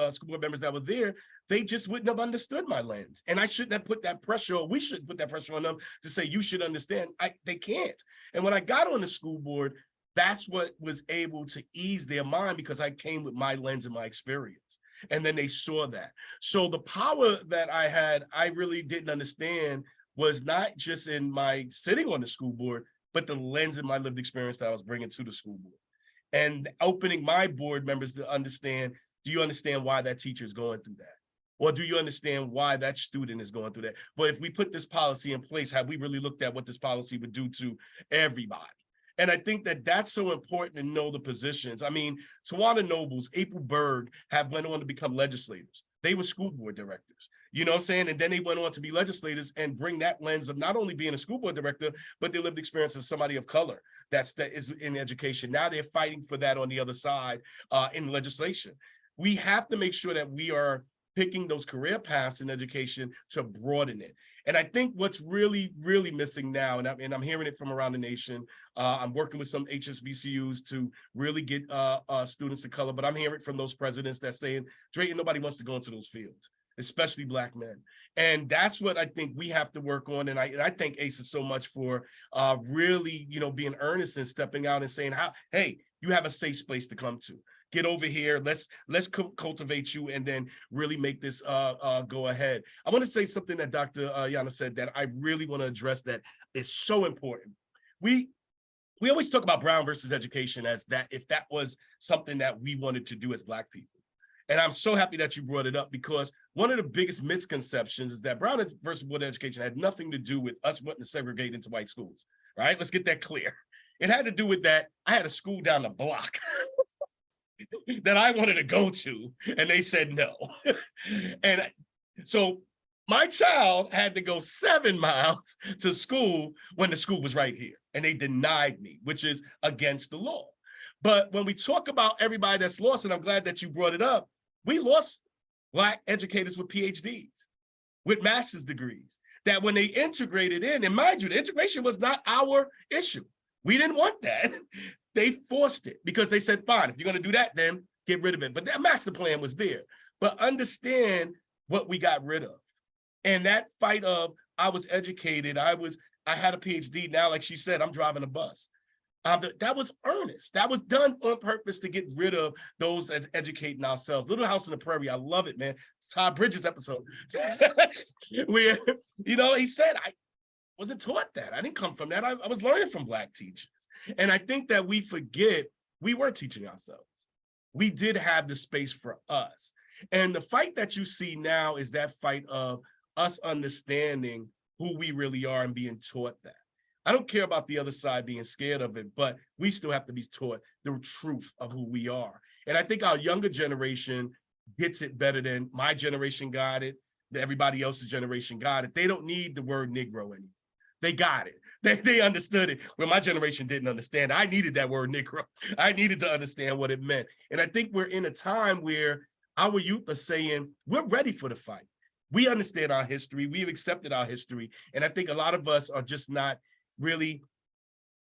school board members that were there, they just wouldn't have understood my lens. And I shouldn't have put that pressure, or we shouldn't put that pressure on them to say, you should understand. They can't. And when I got on the school board, that's what was able to ease their mind, because I came with my lens and my experience. And then they saw that. So the power that I had, I really didn't understand, was not just in my sitting on the school board, but the lens and my lived experience that I was bringing to the school board. And opening my board members to understand, do you understand why that teacher is going through that? Or do you understand why that student is going through that? But if we put this policy in place, have we really looked at what this policy would do to everybody? And I think that that's so important to know the positions. I mean, Tawana Nobles, April Berg have went on to become legislators. They were school board directors, you know what I'm saying? And then they went on to be legislators and bring that lens of not only being a school board director, but their lived experience as somebody of color that is in education. Now they're fighting for that on the other side in legislation. We have to make sure that we are picking those career paths in education to broaden it. And I think what's really, really missing now, and I'm hearing it from around the nation, I'm working with some HSBCUs to really get students of color, but I'm hearing from those presidents that saying, Drayton, nobody wants to go into those fields, especially Black men. And that's what I think we have to work on. And I thank ACES so much for really, being earnest and stepping out and saying, hey, you have a safe space to come to. Get over here. Let's cultivate you, and then really make this go ahead. I want to say something that Dr. Yana said that I really want to address that is so important. We always talk about Brown versus education as that if that was something that we wanted to do as Black people. And I'm so happy that you brought it up, because one of the biggest misconceptions is that Brown versus Board of Education had nothing to do with us wanting to segregate into white schools, right? Let's get that clear. It had to do with that I had a school down the block that I wanted to go to, and they said no. And so my child had to go 7 miles to school when the school was right here, and they denied me, which is against the law. But when we talk about everybody that's lost, and I'm glad that you brought it up, we lost Black educators with PhDs, with master's degrees, that when they integrated in, and mind you, the integration was not our issue. We didn't want that. They forced it because they said, fine, if you're going to do that, then get rid of it. But that master plan was there. But understand what we got rid of. And that fight of, I was educated, I had a PhD. Now, like she said, I'm driving a bus. That was earnest. That was done on purpose to get rid of those as educating ourselves. Little House on the Prairie, I love it, man. It's Todd Bridges episode. Where, he said, I wasn't taught that. I didn't come from that. I was learning from Black teachers. And I think that we forget we were teaching ourselves. We did have the space for us. And the fight that you see now is that fight of us understanding who we really are and being taught that. I don't care about the other side being scared of it, but we still have to be taught the truth of who we are. And I think our younger generation gets it better than my generation got it, everybody else's generation got it. They don't need the word Negro anymore. They got it. They understood it. When my generation didn't understand, I needed that word Negro. I needed to understand what it meant. And I think we're in a time where our youth are saying, we're ready for the fight. We understand our history. We've accepted our history. And I think a lot of us are just not really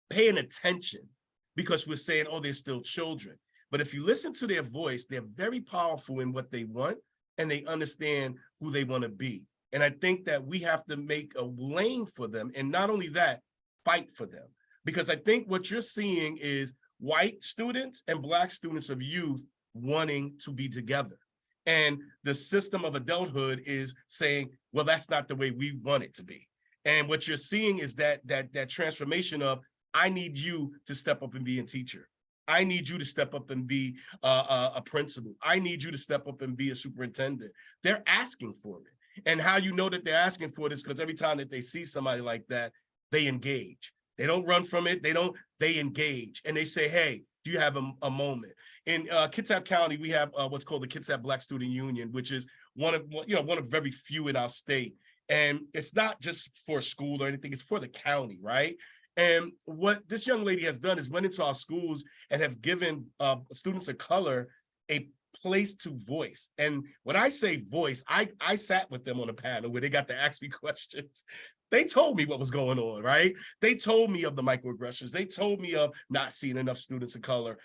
paying attention because we're saying, oh, they're still children. But if you listen to their voice, they're very powerful in what they want, and they understand who they want to be. And I think that we have to make a lane for them. And not only that, fight for them. Because I think what you're seeing is white students and Black students of youth wanting to be together. And the system of adulthood is saying, well, that's not the way we want it to be. And what you're seeing is that transformation of, I need you to step up and be a teacher. I need you to step up and be a principal. I need you to step up and be a superintendent. They're asking for it. And how you know that they're asking for it is because every time that they see somebody like that, they engage. They don't run from it. They engage. And they say, hey, do you have a moment? In Kitsap County, we have what's called the Kitsap Black Student Union, which is one of very few in our state. And it's not just for school or anything, it's for the county, right? And what this young lady has done is went into our schools and have given students of color a place to voice. And when I say voice, I sat with them on a panel where they got to ask me questions. They told me what was going on, right? They told me of the microaggressions. They told me of not seeing enough students of color.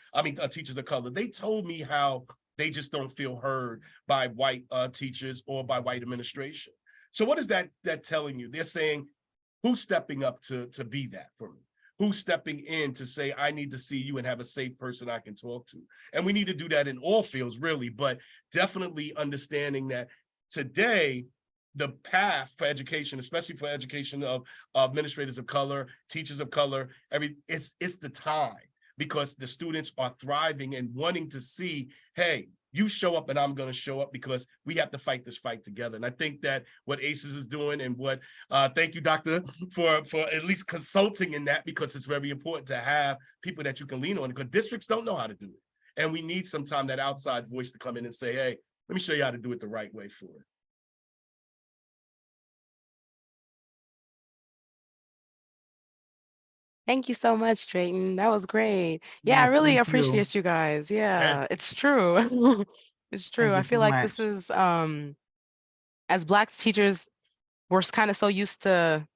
Teachers of color. They told me how they just don't feel heard by white teachers or by white administration. So what is that telling you? They're saying, who's stepping up to be that for me? Who's stepping in to say, I need to see you and have a safe person I can talk to? And we need to do that in all fields, really, but definitely understanding that today, the path for education, especially for education of administrators of color, teachers of color, it's the time, because the students are thriving and wanting to see, hey, you show up and I'm going to show up, because we have to fight this fight together. And I think that what ACES is doing, and what, thank you, Doctor, for at least consulting in that, because it's very important to have people that you can lean on, because districts don't know how to do it. And we need sometime that outside voice to come in and say, hey, let me show you how to do it the right way for it. Thank you so much, Drayton. That was great. Yeah, I Yes, really thank you. appreciate you guys. Yeah, it's true. It's true. Thank I you feel so like this much. is as Black teachers, we're kind of so used to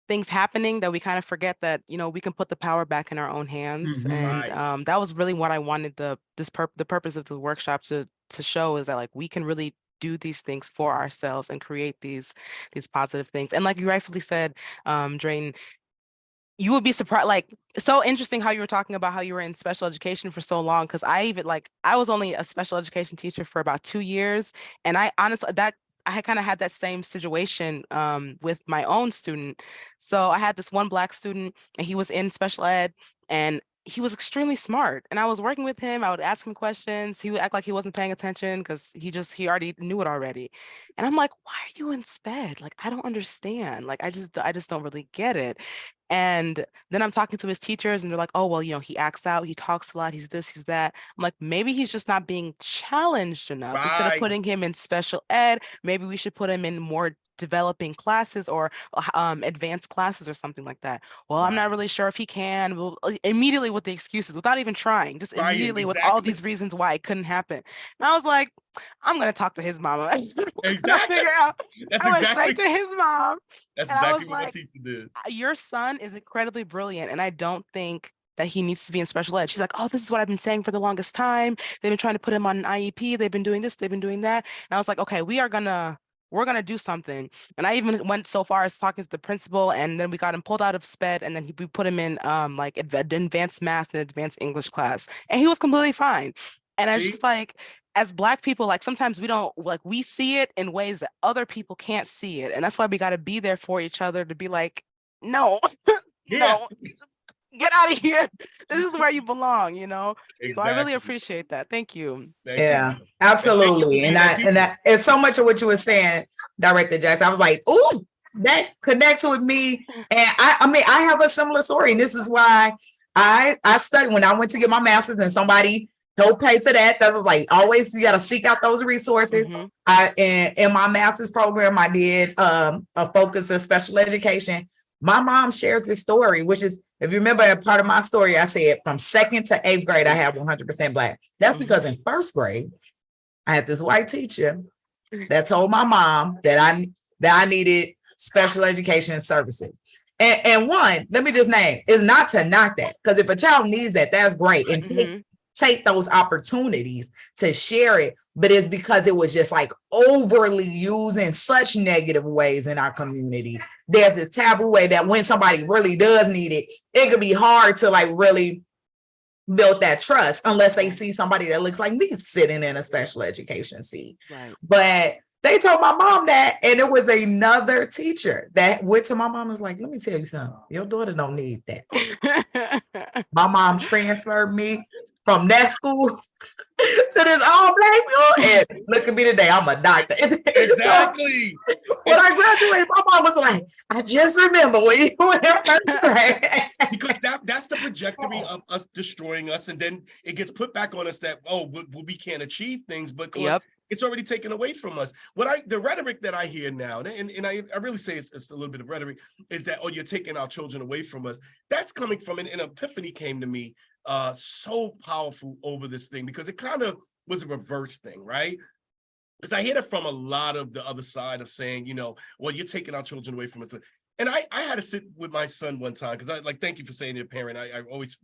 things happening that we kind of forget that, we can put the power back in our own hands. Mhm. And Right. that was really what I wanted the purpose of the workshop to show, is that like we can really do these things for ourselves and create these positive things. And like you rightfully said, Drayton, you would be surprised, like, so interesting how you were talking about how you were in special education for so long, because I was only a special education teacher for about 2 years, and I honestly, I kind of had that same situation with my own student. So I had this one Black student, and he was in special ed, and he was extremely smart, and I was working with him. I would ask him questions. He would act like he wasn't paying attention because he already knew it already. And I'm like, why are you in sped? Like, I don't understand. Like, I just don't really get it. And then I'm talking to his teachers, and they're like, oh, well, he acts out, he talks a lot, he's this, he's that. I'm like, maybe he's just not being challenged enough. Instead of Right. putting him in special ed, maybe we should put him in more developing classes, or advanced classes or something like that. Well, I'm not Right. really sure if he can. Well, immediately with the excuses, without even trying, just Right. immediately with all Exactly. these reasons why it couldn't happen. And I was like, I'm gonna talk to his mama. Exactly. Figure out. That's I went straight exactly. to his mom, That's and I exactly was what my like, teacher did. your son is incredibly brilliant, and I don't think that he needs to be in special ed. She's like, oh, this is what I've been saying for the longest time. They've been trying to put him on an IEP. They've been doing this, they've been doing that. And I was like, okay, we're gonna do something. And I even went so far as talking to the principal, and then we got him pulled out of sped, and then we put him in like advanced math and advanced English class, and he was completely fine. And I was See? just like, as Black people, like, sometimes we don't, like, we see it in ways that other people can't see it, and that's why we got to be there for each other, to be like, no, Yeah. no, get out of here. This is where you belong. So I really Exactly. appreciate that. Thank you. Thank you, Yeah, brother. And thank you for absolutely. being And that I teacher. it's so much of what you were saying, Director Jackson. I was like, ooh, that connects with me. And I mean, I have a similar story, and this is why I studied when I went to get my master's, and somebody helped pay for that. That was like always, you got to seek out those resources. I in my master's program, I did a focus of special education. My mom shares this story, which is, if you remember, a part of my story, I said from 2nd to 8th grade, I have 100% Black. That's because in 1st grade, I had this white teacher that told my mom that I needed special education services. And one, let me just name, is not to knock that, because if a child needs that, that's great. And take those opportunities to share it, but it's because it was just like overly used in such negative ways in our community. There's this taboo way that when somebody really does need it, it could be hard to like really build that trust unless they see somebody that looks like me sitting in a special education seat. But they told my mom that, and it was another teacher that went to my mom and was like, let me tell you something, your daughter don't need that. My mom transferred me from that school to this all-Black school, and look at me today, I'm a doctor. Exactly. When I graduated, my mom was like, I just remember when you were in 1st grade. Because that's the trajectory of us destroying us, and then it gets put back on us that, oh, we can't achieve things because it's already taken away from us. The rhetoric that I hear now, and I really say it's a little bit of rhetoric, is that, oh, you're taking our children away from us. That's coming from an epiphany came to me so powerful over this thing, because it kind of was a reverse thing, right? Because I hear that from a lot of the other side of saying, well, you're taking our children away from us. And I had to sit with my son one time, because thank you for saying you're a parent. I always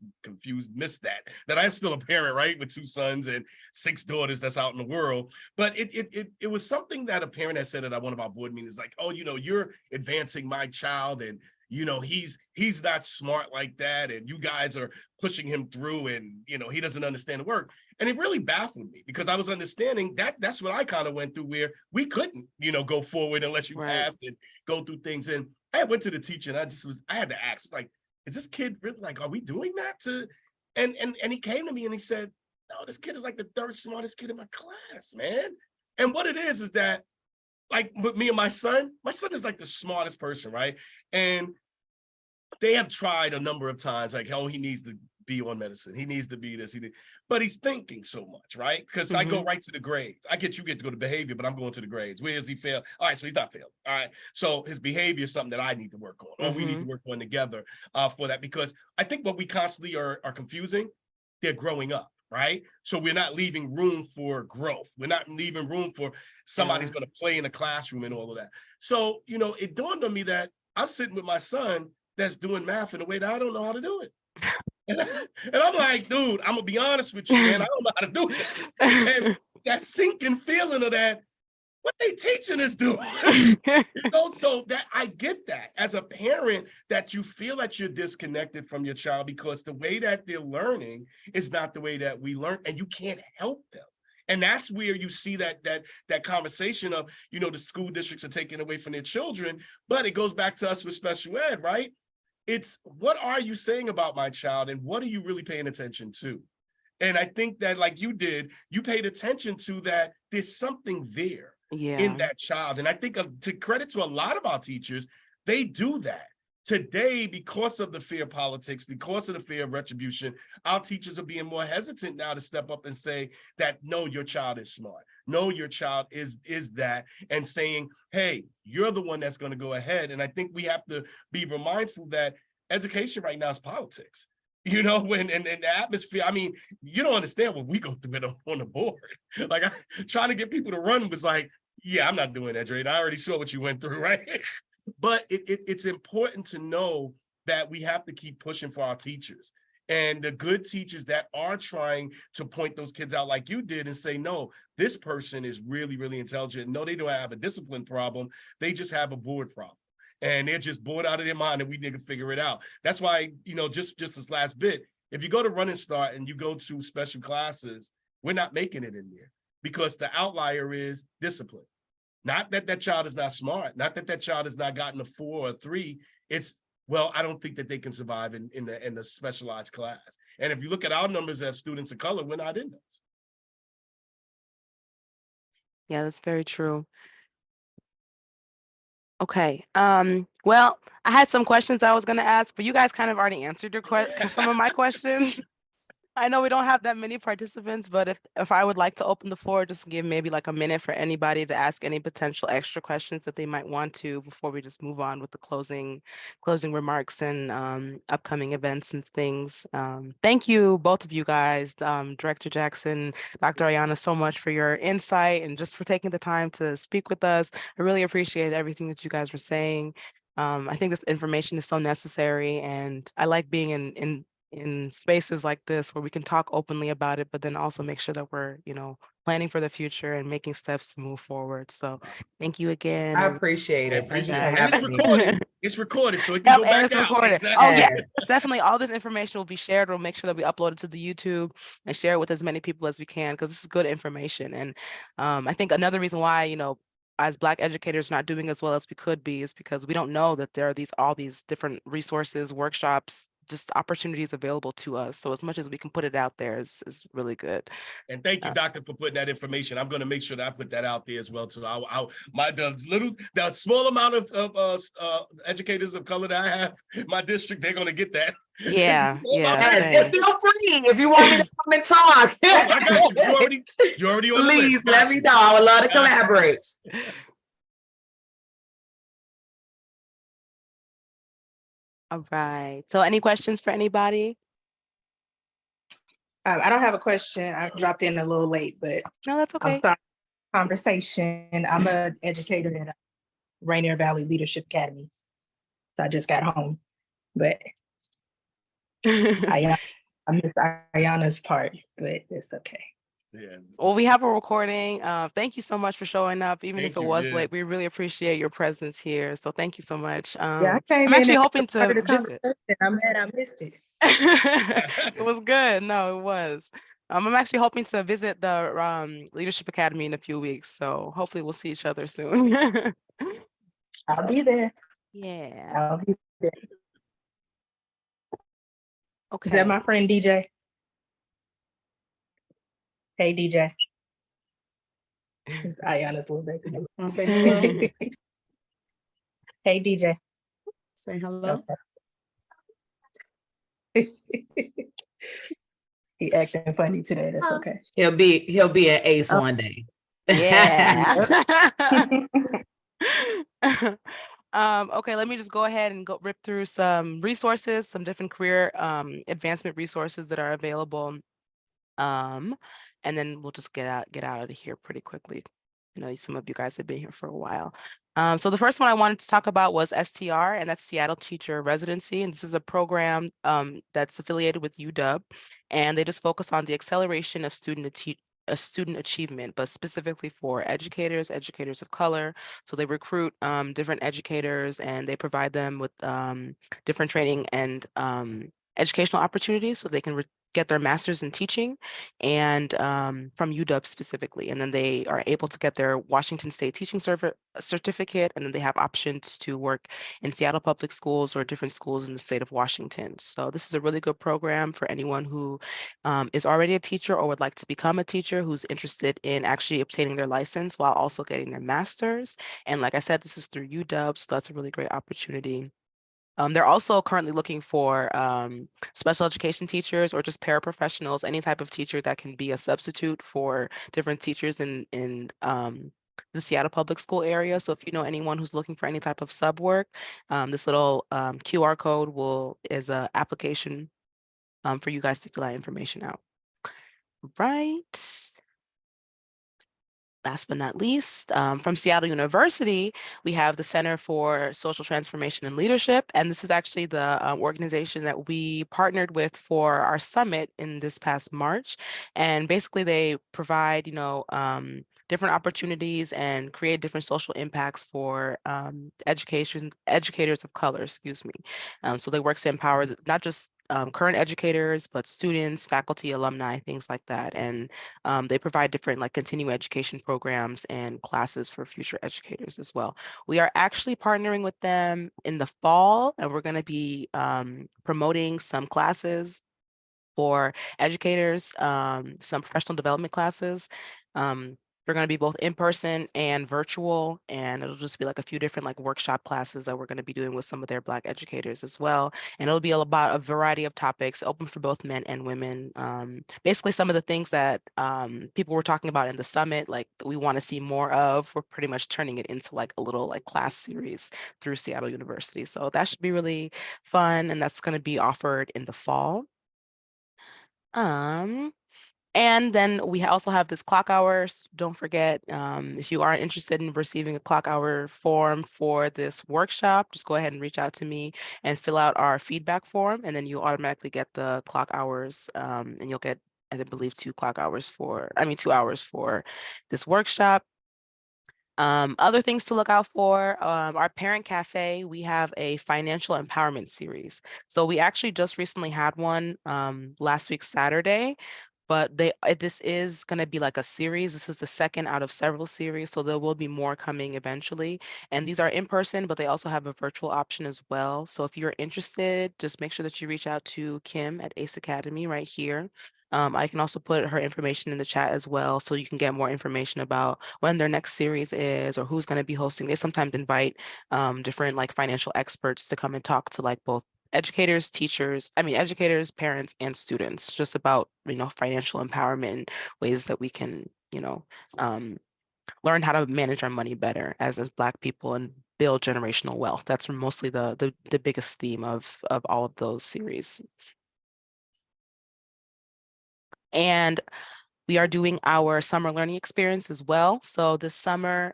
missed that I'm still a parent, right? With 2 sons and 6 daughters that's out in the world. But it was something that a parent had said at one of our board meetings, like, oh, you're advancing my child, and he's not smart like that, and you guys are pushing him through, and he doesn't understand the work. And it really baffled me, because I was understanding that's what I kind of went through, where we couldn't go forward unless you passed and go through things. And I went to the teacher, and I had to ask, like, is this kid really, like, are we doing that to? And he came to me and he said, no, this kid is like the 3rd smartest kid in my class, man. And what it is that, like, with me and my son is like the smartest person, right? And they have tried a number of times, like, oh, he needs to be on medicine, he needs to be this, but he's thinking so much, right? Because I go right to the grades. You get to go to behavior, but I'm going to the grades. Where is he fail? All right, so he's not failing. All right, so his behavior is something that I need to work on, or we need to work on together for that, because I think what we constantly are confusing, they're growing up, right? So we're not leaving room for growth. We're not leaving room for somebody's going to play in the classroom and all of that. So, it dawned on me that I'm sitting with my son that's doing math in a way that I don't know how to do it. And I'm like, dude, I'm gonna be honest with you, man, I don't know how to do it. And that sinking feeling of that, what they teaching us doing? So that I get that as a parent, that you feel that you're disconnected from your child, because the way that they're learning is not the way that we learn, and you can't help them. And that's where you see that conversation of, the school districts are taking away from their children, but it goes back to us with special ed, right? It's, what are you saying about my child, and what are you really paying attention to? And I think that, like you did, you paid attention to that there's something there in that child. And I think, to credit to a lot of our teachers, they do that. Today, because of the fear of politics, because of the fear of retribution, our teachers are being more hesitant now to step up and say that, no, your child is smart. No, your child is that, and saying, hey, you're the one that's going to go ahead. And I think we have to be mindful that education right now is politics. And the atmosphere, I mean, you don't understand what we go through it on the board. Like, trying to get people to run was like, yeah, I'm not doing that, Dre. I already saw what you went through, right? But it's important to know that we have to keep pushing for our teachers, and the good teachers that are trying to point those kids out like you did and say, no, this person is really, really intelligent. No, they don't have a discipline problem. They just have a board problem. And they're just bored out of their mind, and we need to figure it out. That's why, just this last bit, if you go to Running Start and you go to special classes, we're not making it in there, because the outlier is discipline. Not that child is not smart, not that child has not gotten a 4 or a 3. It's, well, I don't think that they can survive in the specialized class. And if you look at our numbers as students of color, we're not in those. Yeah, that's very true. Okay. Well, I had some questions I was going to ask, but you guys kind of already answered some of my questions. I know we don't have that many participants, but if I would like to open the floor, just give maybe like a minute for anybody to ask any potential extra questions that they might want to before we just move on with the closing remarks and upcoming events and things. Thank you, both of you guys, Director Jackson, Dr. Ayana, so much for your insight and just for taking the time to speak with us. I really appreciate everything that you guys were saying. I think this information is so necessary, and I like being in spaces like this where we can talk openly about it, but then also make sure that we're, planning for the future and making steps to move forward. So thank you again. I appreciate it. Thank you for And it's having me. recorded. It's recorded, so it can Yep, go and back it's out. recorded. Exactly. Oh yeah, Yes. definitely. All this information will be shared. We'll make sure that we upload it to the YouTube and share it with as many people as we can, because this is good information. And I think another reason why, as Black educators not doing as well as we could be is because we don't know that there are all these different resources, workshops, just opportunities available to us. So as much as we can put it out there is really good. And thank you, Doctor, for putting that information. I'm going to make sure that I put that out there as well. So the small amount of educators of color that I have in my district, they're going to get that. Yeah, yeah. Yes, feel free if you want me to come and talk. Oh, I got you. You're already on the list. Please let me know. I would love to collaborate. All right. So any questions for anybody? I don't have a question. I dropped in a little late, but No, that's okay. I'm sorry. Conversation. I'm an educator at Rainier Valley Leadership Academy. So I just got home, but I missed Ayana's part, but it's okay. Yeah. Well, we have a recording. Thank you so much for showing up, even if it was yeah. late. We really appreciate your presence here. So thank you so much. Yeah, I came I'm actually in hoping to visit. I'm mad I missed it. It was good. No, it was. I'm actually hoping to visit the Leadership Academy in a few weeks. So hopefully we'll see each other soon. I'll be there. Yeah. I'll be there. Okay. Is that my friend DJ? Hey DJ. It's Ayana's little baby. Want to say hello? Hey DJ. Say hello. Okay. He acting funny today. That's okay. He'll be an ace one day. Yeah. Okay, let me just go ahead and rip through some resources, some different career advancement resources that are available. And then we'll just get out of here pretty quickly. I know some of you guys have been here for a while. So the first one I wanted to talk about was STR, and that's Seattle Teacher Residency. And this is a program that's affiliated with UW, and they just focus on the acceleration of student achievement, but specifically for educators of color. So they recruit different educators, and they provide them with different training and educational opportunities so they can get their master's in teaching, and from UW specifically. And then they are able to get their Washington State teaching certificate, and then they have options to work in Seattle Public Schools or different schools in the state of Washington. So this is a really good program for anyone who is already a teacher or would like to become a teacher who's interested in actually obtaining their license while also getting their master's. And like I said, this is through UW, so that's a really great opportunity. They're also currently looking for special education teachers or just paraprofessionals, any type of teacher that can be a substitute for different teachers in the Seattle Public School area. So if you know anyone who's looking for any type of sub work, this little QR code is an application for you guys to fill that information out. Right. Last but not least, from Seattle University, we have the Center for Social Transformation and Leadership. And this is actually the organization that we partnered with for our summit in this past March. And basically they provide, different opportunities and create different social impacts for educators of color, excuse me. So they work to empower not just current educators, but students, faculty, alumni, things like that. And they provide different continuing education programs and classes for future educators as well. We are actually partnering with them in the fall, and we're going to be promoting some classes for educators, some professional development classes. They're going to be both in person and virtual, and it'll just be like a few different like workshop classes that we're going to be doing with some of their Black educators as well. And it'll be about a variety of topics, open for both men and women. Basically, some of the things that people were talking about in the summit, like we want to see more of, we're pretty much turning it into like a little like class series through Seattle University. So that should be really fun, and that's going to be offered in the fall. And then we also have this clock hours. Don't forget, if you are interested in receiving a clock hour form for this workshop, just go ahead and reach out to me and fill out our feedback form, and then you automatically get the clock hours, and you'll get, I believe, 2 hours for this workshop. Other things to look out for, our parent cafe, we have a financial empowerment series. So we actually just recently had one last week, Saturday, but this is going to be like a series. This is the second out of several series, so there will be more coming eventually. And these are in person, but they also have a virtual option as well. So if you're interested, just make sure that you reach out to Kim at ACE Academy right here. I can also put her information in the chat as well, so you can get more information about when their next series is or who's going to be hosting. They sometimes invite different like financial experts to come and talk to like both educators, educators, parents, and students, just about, financial empowerment, ways that we can, learn how to manage our money better as Black people and build generational wealth. That's mostly the biggest theme of all of those series. And we are doing our summer learning experience as well. So this summer,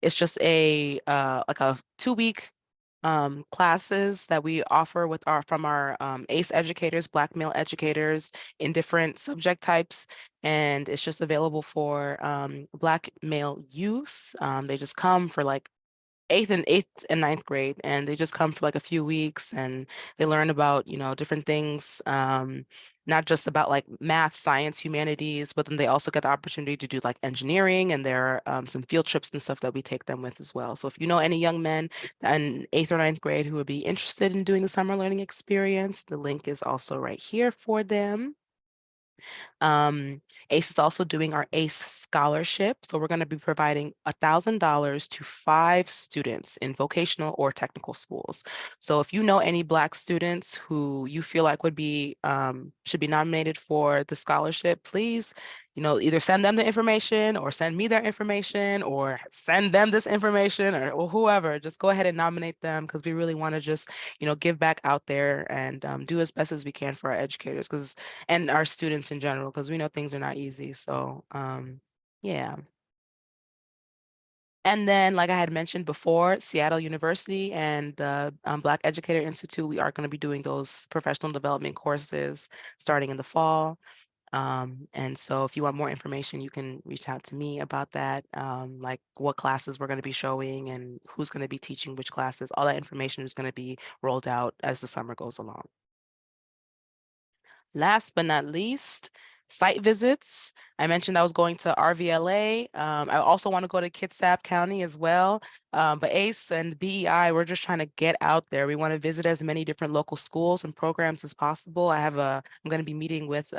it's just like a 2-week classes that we offer from our ACE educators, Black male educators in different subject types. And it's just available for Black male youth. They just come for like eighth and ninth grade, and they just come for like a few weeks, and they learn about different things, not just about like math, science, humanities, but then they also get the opportunity to do like engineering, and there are some field trips and stuff that we take them with as well. So if you know any young men in 8th or 9th grade who would be interested in doing the summer learning experience, the link is also right here for them. ACE is also doing our ACE scholarship. So we're going to be providing $1,000 to 5 students in vocational or technical schools. So if you know any Black students who you feel like should be nominated for the scholarship, please, either send them the information or send me their information or send them this information or whoever. Just go ahead and nominate them, because we really want to just, give back out there and do as best as we can for our educators and our students in general, because we know things are not easy. So yeah. And then, like I had mentioned before, Seattle University and the Black Educator Institute, we are going to be doing those professional development courses starting in the fall. And so if you want more information, you can reach out to me about that, like what classes we're going to be showing and who's going to be teaching which classes. All that information is going to be rolled out as the summer goes along. Last but not least, site visits. I mentioned I was going to RVLA. I also want to go to Kitsap County as well. But ACE and BEI, we're just trying to get out there. We want to visit as many different local schools and programs as possible. I'm going to be meeting with,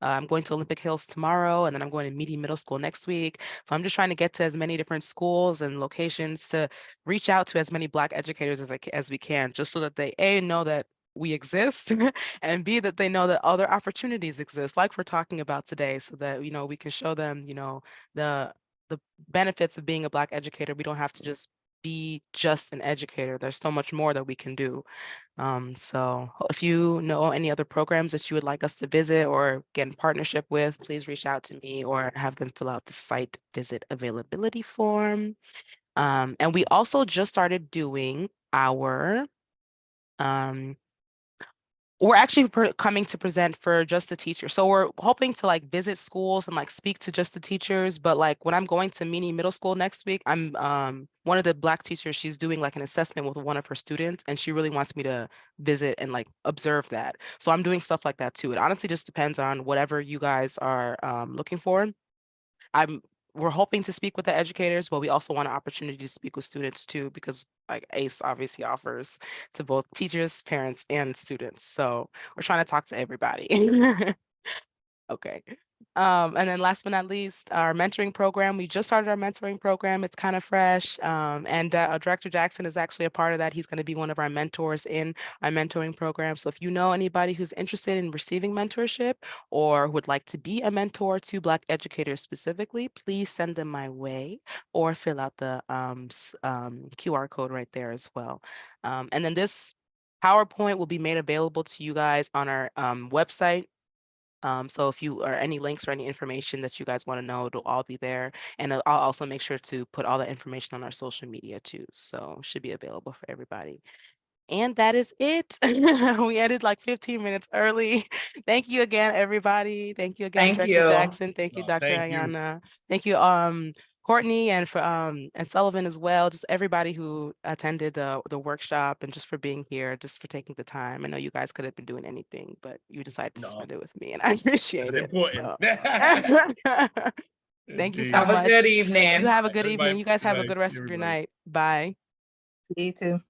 I'm going to Olympic Hills tomorrow, and then I'm going to Meady Middle School next week. So I'm just trying to get to as many different schools and locations to reach out to as many Black educators as we can, just so that they know that we exist, and B, that they know that other opportunities exist, like we're talking about today, so that we can show them the benefits of being a Black educator. We don't have to just be just an educator. There's so much more that we can do. So if you know any other programs that you would like us to visit or get in partnership with, please reach out to me or have them fill out the site visit availability form. And we also just started doing our we're actually coming to present for just the teachers. So we're hoping to like visit schools and like speak to just the teachers. But like when I'm going to Meany Middle School next week, I'm one of the Black teachers, she's doing like an assessment with one of her students, and she really wants me to visit and like observe that. So I'm doing stuff like that too. It honestly just depends on whatever you guys are looking for. We're hoping to speak with the educators, but we also want an opportunity to speak with students too, because like ACE obviously offers to both teachers, parents, and students. So we're trying to talk to everybody. Okay. And then last but not least, our mentoring program. We just started our mentoring program. It's kind of fresh. And Director Jackson is actually a part of that. He's going to be one of our mentors in our mentoring program. So if you know anybody who's interested in receiving mentorship or would like to be a mentor to Black educators specifically, please send them my way or fill out the QR code right there as well. And then this PowerPoint will be made available to you guys on our website. So if you or any links or any information that you guys want to know, it'll all be there. And I'll also make sure to put all the information on our social media too. So should be available for everybody. And that is it. We ended like 15 minutes early. Thank you again, everybody. Thank you again, Thank Director you. Jackson. Thank you, No, Dr. thank you. Ayana. Thank you, Courtney and for and Sullivan as well. Just everybody who attended the workshop and just for being here, just for taking the time. I know you guys could have been doing anything, but you decided to No. spend it with me, and I appreciate That's it. important. So. Thank you so Indeed. much. Have a good evening. You have a good Everybody, evening. You guys have a good rest of your everybody. night. Bye. You too.